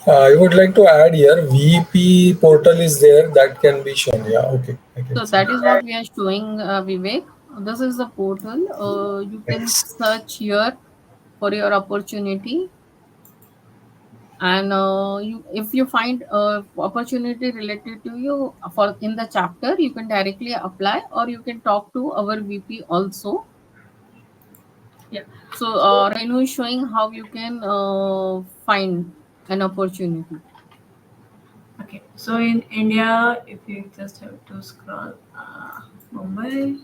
Speaker 14: I would like to add here, VP portal is there that can be shown. Yeah, okay. I can
Speaker 5: So
Speaker 14: see.
Speaker 5: that is what we are showing, Vivek. This is the portal. You can search here for your opportunity, and if you find opportunity related to you for in the chapter, you can directly apply, or you can talk to our VP also. Yeah. So Renu is showing how you can find an opportunity.
Speaker 4: Okay, so in India, if you just have to scroll Mumbai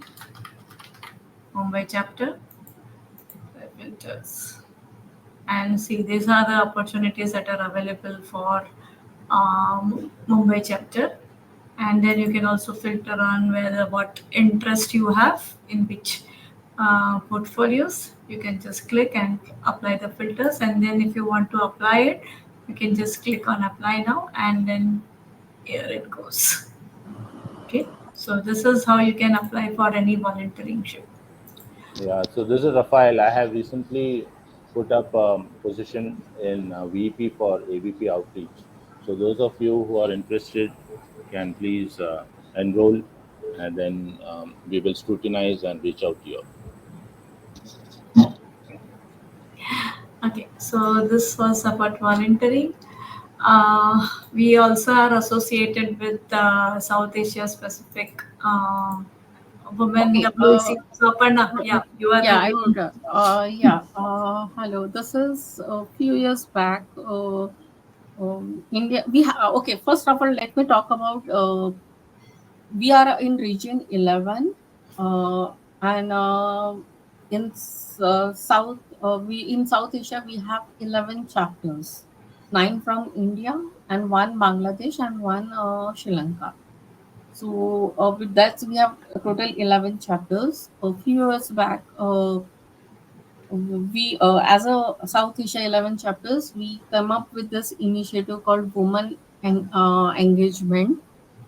Speaker 4: chapter, filters, and see these are the opportunities that are available for Mumbai chapter, and then you can also filter on whether what interest you have in which portfolios. You can just click and apply the filters, and then if you want to apply it, you can just click on apply now, and then here it goes. Okay, so this is how you can apply for any volunteering ship.
Speaker 2: Yeah, so this is Rafael. I have recently put up a position in VP for AVP outreach. So those of you who are interested can please enroll, and then we will scrutinize and reach out to you.
Speaker 4: Okay, so this was about volunteering. We also are associated with South Asia specific women
Speaker 5: Okay.
Speaker 4: WEC. So Aparna, yeah, you are
Speaker 5: Yeah,
Speaker 4: the
Speaker 5: I would. Hello. This is a few years back. India. Okay. First of all, let me talk about. We are in region 11, and in South. We in South Asia we have 11 chapters, 9 from India and 1 Bangladesh and 1 Sri Lanka. So with that, we have a total 11 chapters. A few years back, we as a South Asia 11 chapters, we come up with this initiative called Women Engagement,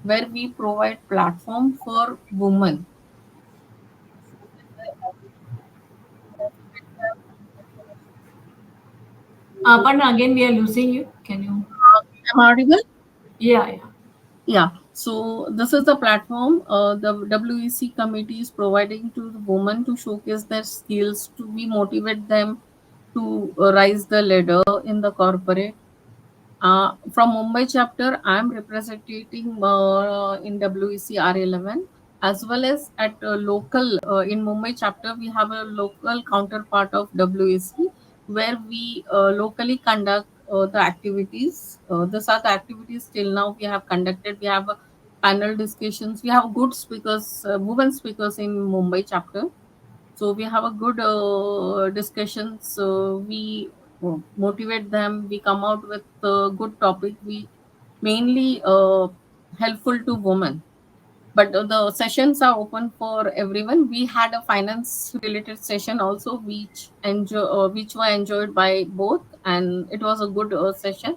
Speaker 5: where we provide platform for women.
Speaker 4: Aparna, again we are losing you. Can you?
Speaker 5: Am I audible?
Speaker 4: Yeah, yeah.
Speaker 5: Yeah. So this is the platform the WEC committee is providing to the women to showcase their skills, to we motivate them to rise the ladder in the corporate. From Mumbai chapter, I am representing in WEC R11, as well as at local in Mumbai chapter we have a local counterpart of WEC where we locally conduct the activities. These are the activities till now we have conducted. We have panel discussions. We have good speakers, women speakers in Mumbai chapter. So we have a good discussions. We motivate them. We come out with a good topic. We mainly helpful to women. But the sessions are open for everyone. We had a finance related session also, which were enjoyed by both, and it was a good session.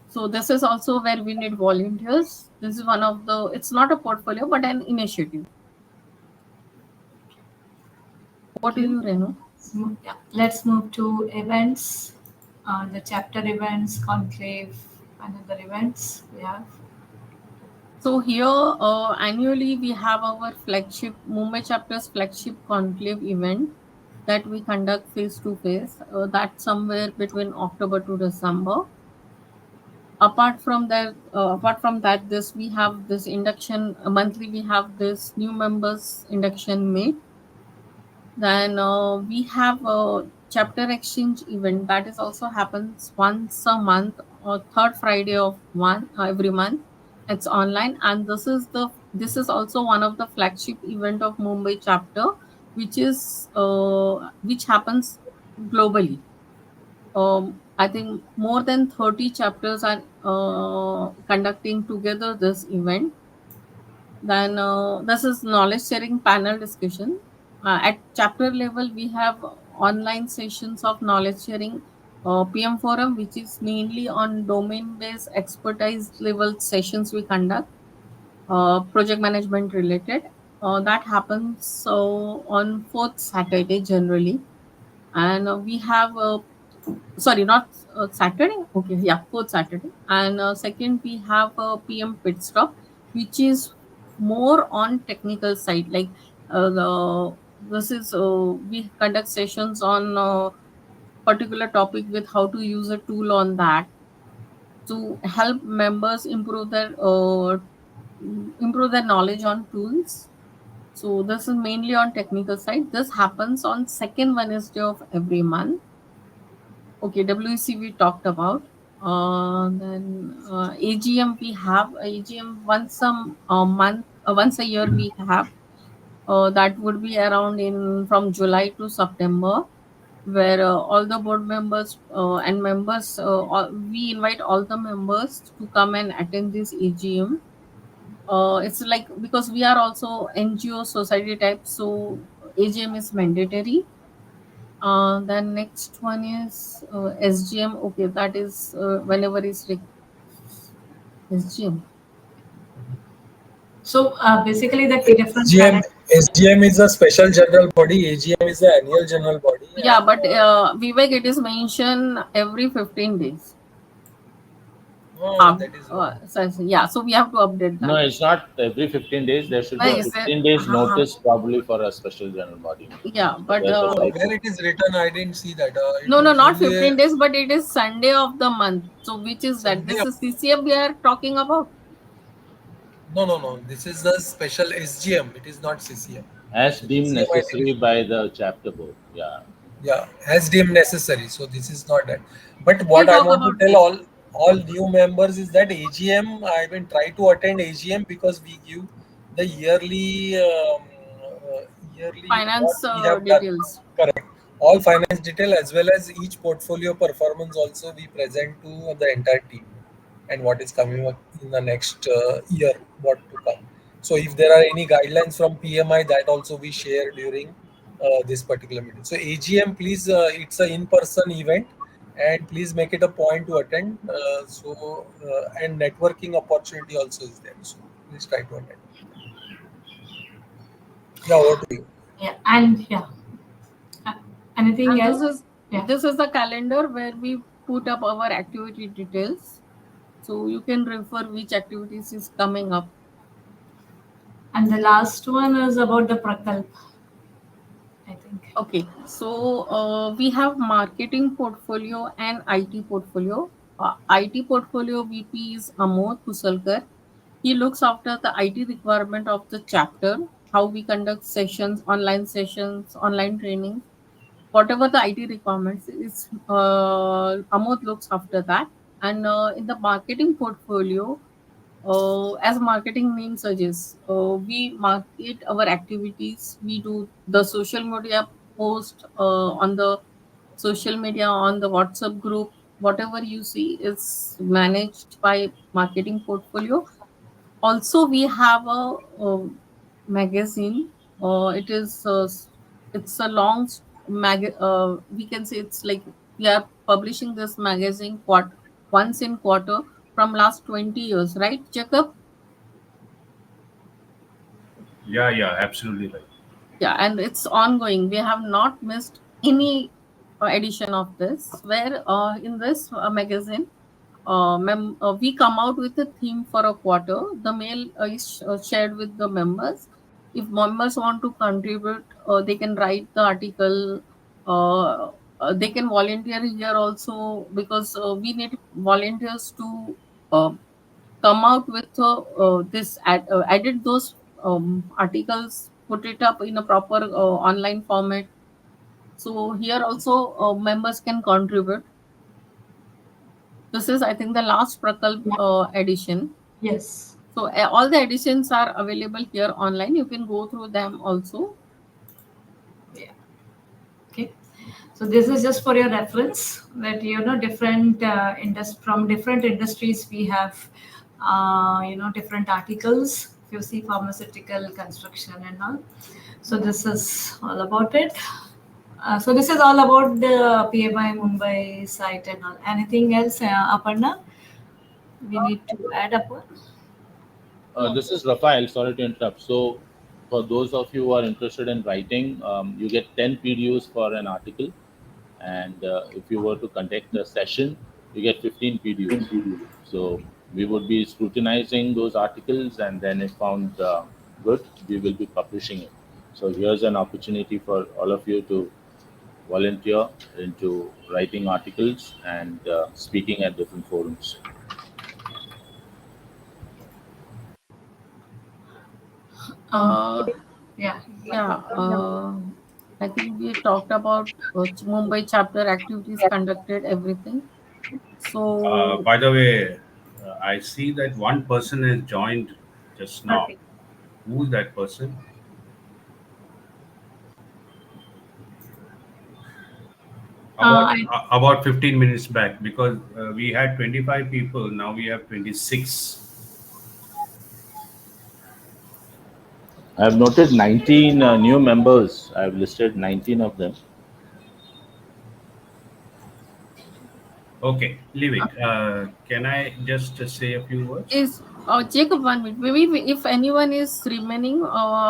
Speaker 5: So this is also where we need volunteers. This is one of the. It's not a portfolio, but an initiative. What do you, Renu?
Speaker 4: Yeah. Let's move to events. The chapter events, conclave, and other events we have.
Speaker 5: So here annually we have our flagship Mumbai chapter's flagship conclave event that we conduct face to face. That's somewhere between October to December. Apart from that, this we have this induction monthly. We have this new members induction meet. Then we have a chapter exchange event that is also happens once a month or third Friday of one every month. It's online, and this is also one of the flagship event of Mumbai chapter, which happens globally. I think more than 30 chapters are conducting together this event. Then this is knowledge sharing panel discussion. At chapter level, we have online sessions of knowledge sharing PM forum, which is mainly on domain based expertise level sessions we conduct, project management related. That happens on fourth Saturday generally. And we have sorry, not Saturday. Okay, yeah, fourth Saturday. And second, we have a PM pit stop, which is more on technical side. Like this is we conduct sessions on particular topic with how to use a tool on that to help members improve their knowledge on tools. So this is mainly on technical side. This happens on second Wednesday of every month. Okay, WEC we talked about. Then AGM, we have AGM once a month, once a year we have. That would be around in from July to September, where all the board members and members, we invite all the members to come and attend this AGM. It's like because we are also NGO society type, so AGM is mandatory. Then next one is SGM. Okay, that is whenever is SGM.
Speaker 4: So basically, the different.
Speaker 14: SGM is a special general body. AGM is the annual general body.
Speaker 5: Yeah, but Vivek, it is mentioned every 15 days. Yeah, so we have to update that.
Speaker 2: No, it's not every 15 days. There should be a 15 days notice probably for a special general body.
Speaker 5: Yeah, but
Speaker 14: where it is written, I didn't see that.
Speaker 5: No, not 15 days, but it is Sunday of the month. So which is that? This is CCF we are talking about.
Speaker 14: No. This is the special SGM. It is not CCM.
Speaker 2: As deemed necessary by the chapter board. Yeah.
Speaker 14: Yeah, as deemed necessary. So this is not that. But what I want to tell all new members is that AGM, I will try to attend AGM because we give the yearly
Speaker 5: finance details.
Speaker 14: Correct. All finance detail as well as each portfolio performance also we present to the entire team and what is coming up in the next year, what to come. So if there are any guidelines from PMI, that also we share during this particular meeting. So AGM, please, it's an in-person event. And please make it a point to attend. And networking opportunity also is there. So please try to attend. Yeah, over to you.
Speaker 4: Yeah, and yeah. Anything
Speaker 5: and
Speaker 4: else?
Speaker 5: This is the calendar where we put up our activity details. So you can refer which activities is coming up.
Speaker 4: And the last one is about the Prakalp.
Speaker 5: Okay, so we have marketing portfolio and IT portfolio. IT portfolio VP is Amod Kusalkar. He looks after the IT requirement of the chapter, how we conduct sessions, online training, whatever the IT requirements is. Amod looks after that. And in the marketing portfolio, as marketing name suggests, we market our activities. We do the social media post on the social media, on the WhatsApp group. Whatever you see is managed by marketing portfolio. Also, we have a magazine. It's a long we can say it's like we are publishing this magazine once in quarter from last 20 years, right, Jacob?
Speaker 1: Yeah, absolutely right.
Speaker 5: Yeah, and it's ongoing. We have not missed any edition of this, where in this magazine, we come out with a theme for a quarter. The mail is shared with the members. If members want to contribute, they can write the article. They can volunteer here also, because we need volunteers to come out with edit those articles, put it up in a proper online format. So here also members can contribute. This is, I think, the last Prakalp edition.
Speaker 4: Yes.
Speaker 5: So all the editions are available here online. You can go through them also.
Speaker 4: Yeah. Okay. So this is just for your reference that different from different industries we have different articles. If you see pharmaceutical, construction, and all. So this is all about it. So this is all about the PMI Mumbai site and all. Anything else, Aparna? We need to add up.
Speaker 2: This is Rafael. Sorry to interrupt. So, for those of you who are interested in writing, you get 10 PDUs for an article, and if you were to conduct a session, you get 15 PDUs. So we would be scrutinizing those articles, and then if found good, we will be publishing it. So here's an opportunity for all of you to volunteer into writing articles and speaking at different forums.
Speaker 4: Yeah.
Speaker 5: Yeah. I think we talked about Mumbai chapter activities conducted, everything. So,
Speaker 1: By the way, I see that one person has joined just now. Who's that person? About 15 minutes back, because we had 25 people, now we have 26.
Speaker 2: I've noted 19 new members. I've listed 19 of them.
Speaker 1: Okay, leave it. Can I just say a few words?
Speaker 5: is Jacob, 1 minute. Maybe if anyone is remaining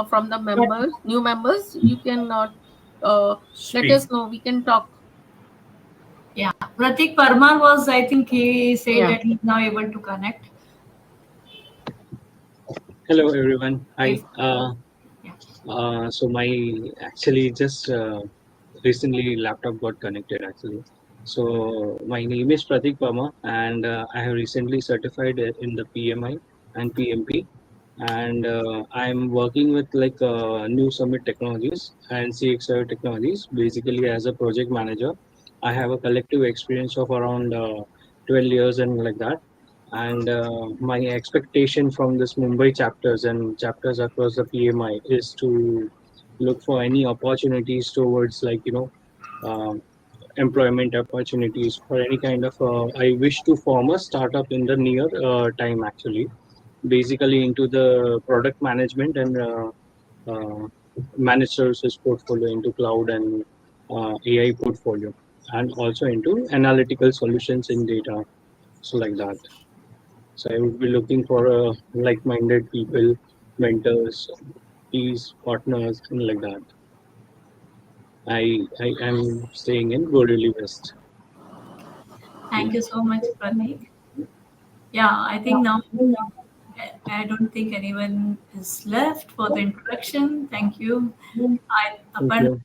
Speaker 5: from the members, new members, you can let us know. We can talk.
Speaker 4: Yeah, Pratik Parmar was, I think he said
Speaker 5: Yeah.
Speaker 4: that he's now able to connect.
Speaker 3: Hello everyone. Hi.
Speaker 4: Yeah.
Speaker 3: So my actually just recently laptop got connected actually. So my name is Pratik Parmar, and I have recently certified in the PMI and PMP, and I'm working with like New Summit Technologies and CXR Technologies basically as a project manager. I have a collective experience of around 12 years and like that. And my expectation from this Mumbai chapters and chapters across the PMI is to look for any opportunities towards like, employment opportunities or any kind of, I wish to form a startup in the near time actually, basically into the product management and managed services portfolio into cloud and AI portfolio, and also into analytical solutions in data. So like that. So I would be looking for like-minded people, mentors, peers, partners, and like that. I am staying in Borivali West.
Speaker 4: Thank you so much, Pratik. Yeah, I think now I don't think anyone is left for the introduction. Thank you. Aparna.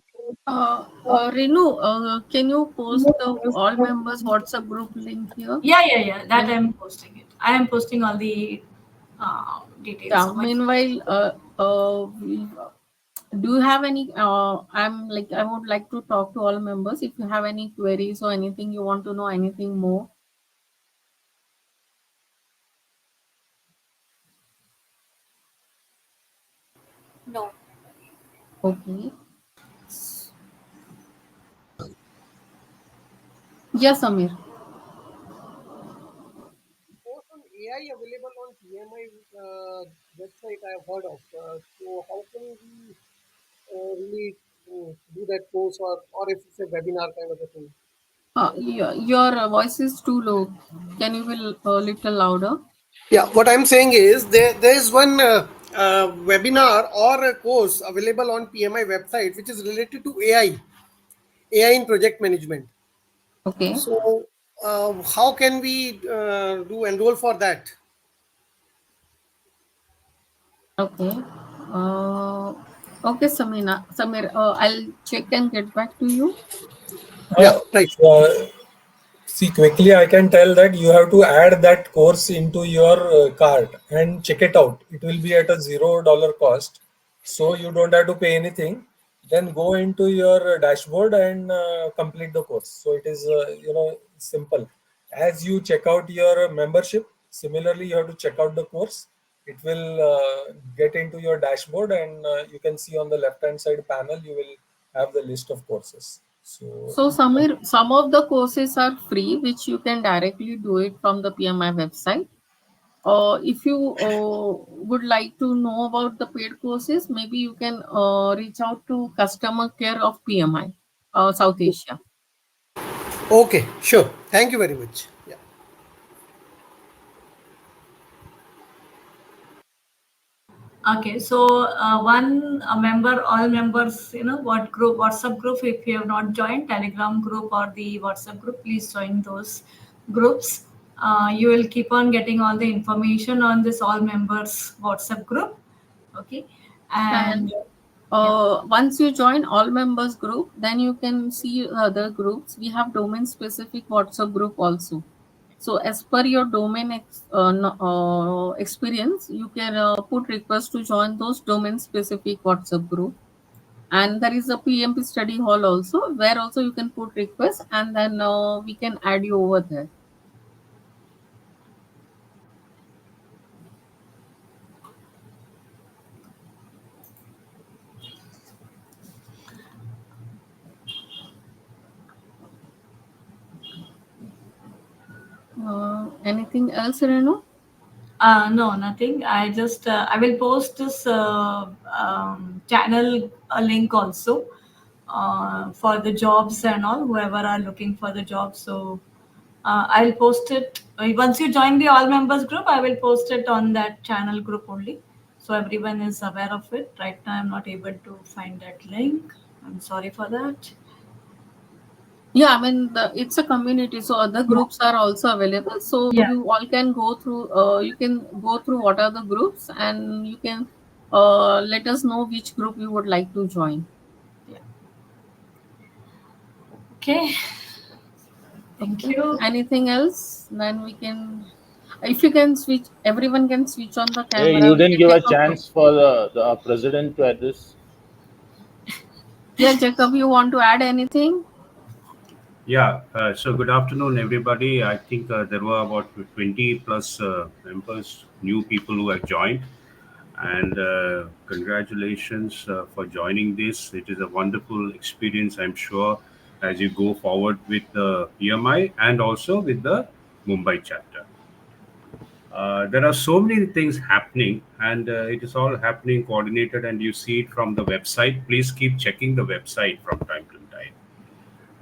Speaker 5: Renu, can you post the all members WhatsApp group link here?
Speaker 4: Yeah. That I'm posting it. I am posting all the details.
Speaker 5: Yeah. Meanwhile, do you have any? I would like to talk to all members. If you have any queries or anything you want to know, anything more.
Speaker 9: No.
Speaker 5: Okay. Yes, Amir.
Speaker 23: Course on AI available on PMI website I have heard of. So how can we really do that course, or if it's a webinar kind of a thing?
Speaker 5: Your voice is too low. Can you be a little louder?
Speaker 23: Yeah, what I'm saying is there is one webinar or a course available on PMI website which is related to AI in project management.
Speaker 5: Okay.
Speaker 23: So how can we do enroll for that?
Speaker 5: Okay. Okay, Samir, I'll check and get back to you.
Speaker 23: Right.
Speaker 14: See, quickly I can tell that you have to add that course into your cart and check it out. It will be at a $0 cost, so you don't have to pay anything. Then go into your dashboard and complete the course. So it is simple. As you check out your membership, similarly you have to check out the course. It will get into your dashboard, and you can see on the left hand side panel you will have the list of courses.
Speaker 5: So Samir, some of the courses are free, which you can directly do it from the PMI website. If you would like to know about the paid courses, maybe you can reach out to customer care of PMI, South Asia.
Speaker 23: Okay, sure. Thank you very much. Yeah.
Speaker 4: Okay, so one member, all members, what group, WhatsApp group, if you have not joined, Telegram group or the WhatsApp group, please join those groups. You will keep on getting all the information on this all members WhatsApp group. Okay,
Speaker 5: And
Speaker 4: and
Speaker 5: once you join all members group, then you can see other groups. We have domain specific WhatsApp group also. So as per your domain experience, you can put request to join those domain specific WhatsApp group. And there is a PMP study hall also, where also you can put request, and then we can add you over there. Anything else, Renu?
Speaker 4: No, nothing. I just I will post this channel link also for the jobs and all, whoever are looking for the job. So I'll post it once you join the all members group. I will post it on that channel group only, so everyone is aware of it. Right now, I'm not able to find that link. I'm sorry for that.
Speaker 5: Yeah, I mean, it's a community, so other groups are also available. So
Speaker 4: Yeah.
Speaker 5: you all can go through. You can go through what are the groups, and you can let us know which group you would like to join.
Speaker 4: Okay. Thank you.
Speaker 5: Anything else? Then we can. If you can switch, everyone can switch on the camera.
Speaker 2: Hey, you
Speaker 5: we
Speaker 2: didn't
Speaker 5: can
Speaker 2: give a
Speaker 5: take
Speaker 2: chance for the president to address.
Speaker 5: Yeah, Jacob, you want to add anything?
Speaker 1: Yeah, so good afternoon, everybody. I think there were about 20 plus members, new people who have joined. And congratulations for joining this. It is a wonderful experience, I'm sure, as you go forward with the PMI and also with the Mumbai chapter. There are so many things happening, and it is all happening coordinated, and you see it from the website. Please keep checking the website from time to time.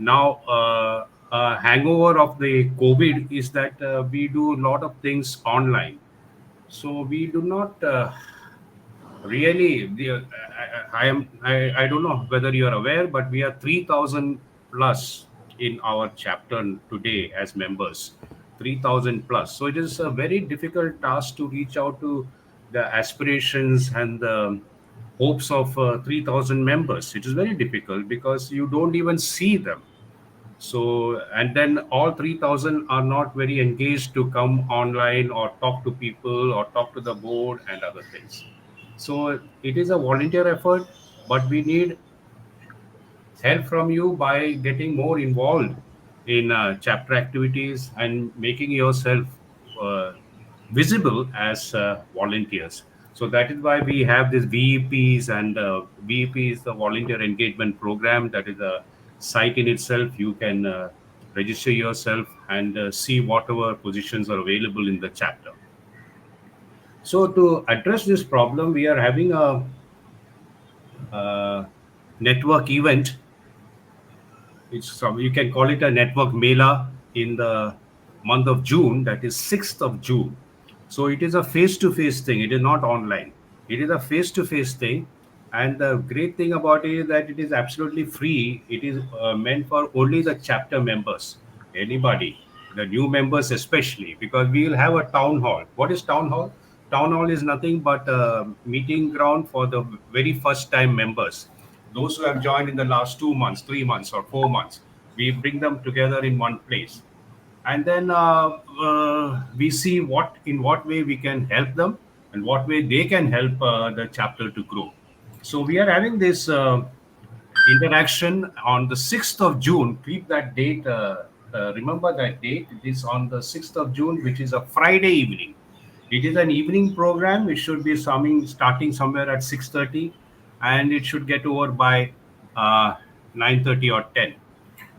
Speaker 1: Now, a hangover of the COVID is that we do a lot of things online. So we do not really. I don't know whether you are aware, but we are 3,000 plus in our chapter today as members. 3,000 plus. So it is a very difficult task to reach out to the aspirations and the hopes of 3,000 members. It is very difficult because you don't even see them. So, and then all 3,000 are not very engaged to come online or talk to people or talk to the board and other things. So it is a volunteer effort, but we need help from you by getting more involved in chapter activities and making yourself visible as volunteers. So that is why we have this VEPs, and VEP is the volunteer engagement program. That is a site in itself. You can register yourself and see whatever positions are available in the chapter. So to address this problem, we are having a network event. You can call it a network mela in the month of June, that is 6th of June. So it is a face-to-face thing. It is not online. It is a face-to-face thing. And the great thing about it is that it is absolutely free. It is meant for only the chapter members, anybody, the new members especially, because we will have a town hall. What is town hall? Town hall is nothing but a meeting ground for the very first time members. Those who have joined in the last 2 months, 3 months, or 4 months, we bring them together in one place. And then we see in what way we can help them and what way they can help the chapter to grow. So we are having this interaction on the 6th of June. Keep that date. Remember that date. It is on the 6th of June, which is a Friday evening. It is an evening program. It should be starting somewhere at 6:30, and it should get over by 9:30 or 10.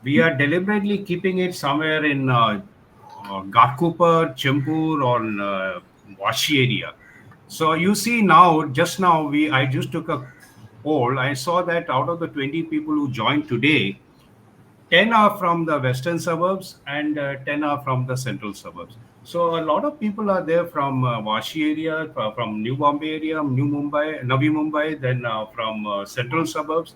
Speaker 1: We are deliberately keeping it somewhere in Ghatkopar, Chembur, or Vashi area. So you see now, just now, I just took a poll. I saw that out of the 20 people who joined today, 10 are from the western suburbs and 10 are from the central suburbs. So a lot of people are there from Vashi area, from New Bombay area, New Mumbai, Navi Mumbai, then from central suburbs.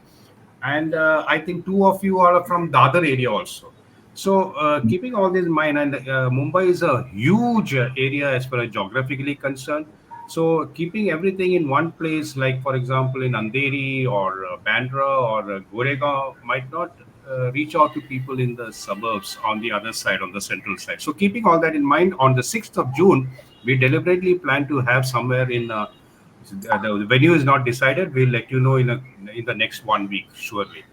Speaker 1: And I think two of you are from Dadar area also. So keeping all this in mind, and Mumbai is a huge area as far as geographically concerned. So keeping everything in one place, like for example in Andheri or Bandra or Goregaon, might not reach out to people in the suburbs on the other side, on the central side. So keeping all that in mind, on the 6th of June, we deliberately plan to have somewhere in the venue is not decided. We'll let you know in the next 1 week, surely.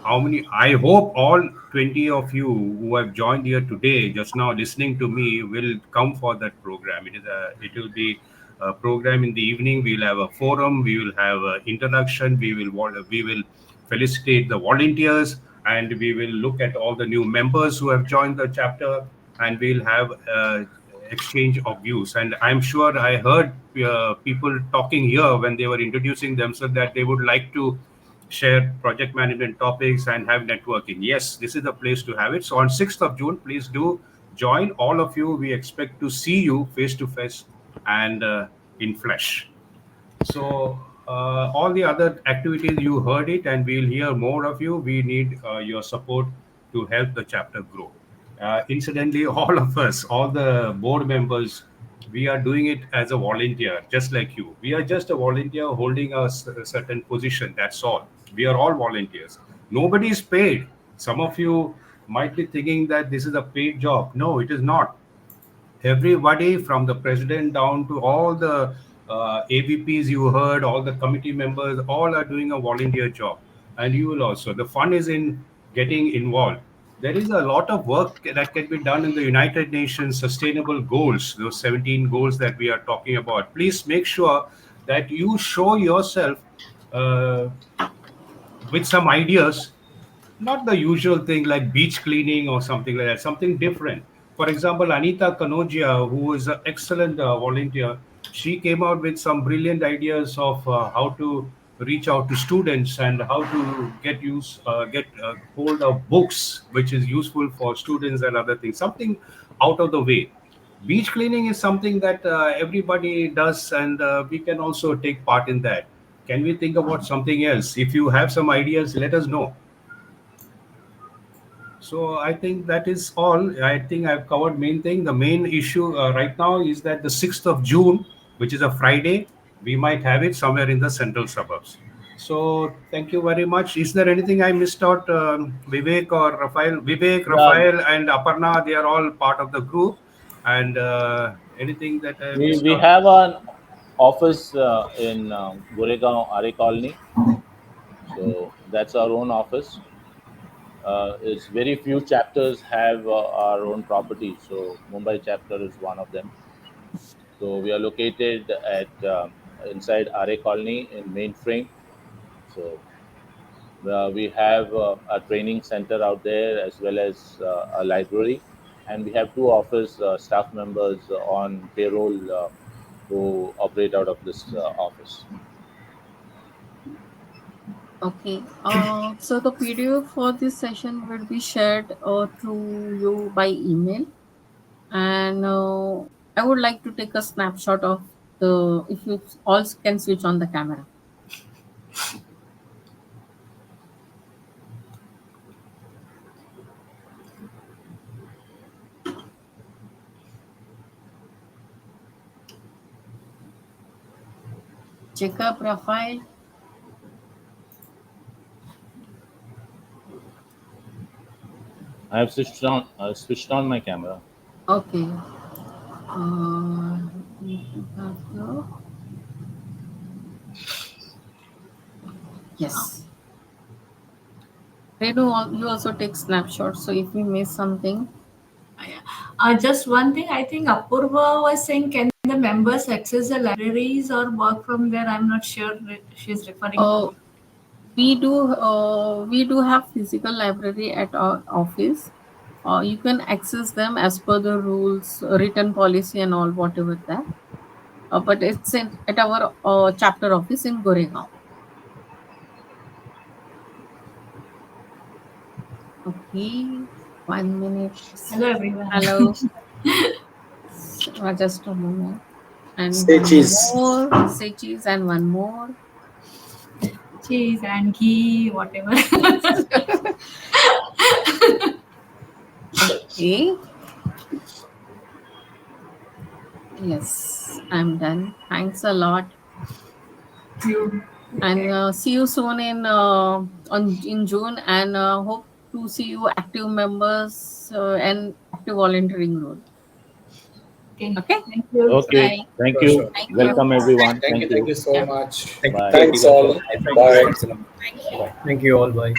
Speaker 1: How many? I hope all 20 of you who have joined here today, just now listening to me, will come for that program. It will be a program in the evening. We'll have a forum. We will have an introduction. We will felicitate the volunteers, and we will look at all the new members who have joined the chapter, and we'll have exchange of views. And I'm sure I heard people talking here when they were introducing themselves that they would like to share project management topics and have networking. Yes, this is the place to have it. So on 6th of June, please do join, all of you. We expect to see you face to face and in flesh. So all the other activities, you heard it, and we'll hear more of you. We need your support to help the chapter grow. Incidentally, all of us, all the board members, we are doing it as a volunteer, just like you. We are just a volunteer holding a certain position. That's all. We are all volunteers. Nobody is paid. Some of you might be thinking that this is a paid job. No, it is not. Everybody from the president down to all the AVPs you heard, all the committee members, all are doing a volunteer job. And you will also. The fun is in getting involved. There is a lot of work that can be done in the United Nations Sustainable Goals, those 17 goals that we are talking about. Please make sure that you show yourself with some ideas, not the usual thing like beach cleaning or something like that, something different. For example, Anita Kanogia, who is an excellent volunteer, she came out with some brilliant ideas of how to reach out to students and how to get hold of books, which is useful for students and other things. Something out of the way. Beach cleaning is something that everybody does, and we can also take part in that. Can we think about something else? If you have some ideas, let us know. So I think that is all. I think I've covered main thing. The main issue right now is that the 6th of June, which is a Friday, we might have it somewhere in the central suburbs. So thank you very much. Is there anything I missed out? Vivek or Rafael? Vivek, Rafael, and Aparna, they are all part of the group. And anything that I missed
Speaker 2: We
Speaker 1: out?
Speaker 2: have an office in Goregaon, Are Colony. So that's our own office. It's very few chapters have our own property. So Mumbai chapter is one of them. So we are located at inside Are Colony in Mainframe. So we have a training center out there as well as a library, and we have two office staff members on payroll who operate out of this office.
Speaker 5: Okay. So the PDF for this session will be shared through you by email, and I would like to take a snapshot of the, if you all can switch on the camera. Jacob, Rafael.
Speaker 2: I have switched on my camera.
Speaker 5: Okay. Yes. Renu, you also take snapshots. So if we miss something.
Speaker 4: Just one thing, I think Apurva was saying, can the members access the libraries or work from there? I'm not sure she's referring to.
Speaker 5: We do have physical library at our office. You can access them as per the rules, written policy and all, whatever that. But it's at our chapter office in Goregaon. ghee. 1 minute.
Speaker 4: Hello, everyone.
Speaker 5: Hello. Just a moment. And
Speaker 6: Say
Speaker 5: one
Speaker 6: cheese.
Speaker 5: more. Say cheese and one more.
Speaker 4: Cheese and ghee, whatever.
Speaker 5: Okay. Yes, I'm done. Thanks a lot.
Speaker 4: You.
Speaker 5: And see you soon in June, and hope to see you active members and active volunteering role. Okay.
Speaker 4: Thank you.
Speaker 2: Okay.
Speaker 5: Bye.
Speaker 2: Thank
Speaker 20: Sure,
Speaker 2: you.
Speaker 20: sure.
Speaker 5: Thank
Speaker 2: Welcome
Speaker 5: you.
Speaker 2: everyone.
Speaker 20: Thank you so
Speaker 5: Yeah.
Speaker 20: much.
Speaker 2: Bye.
Speaker 6: Thanks all. Bye.
Speaker 20: Thank you all. Bye.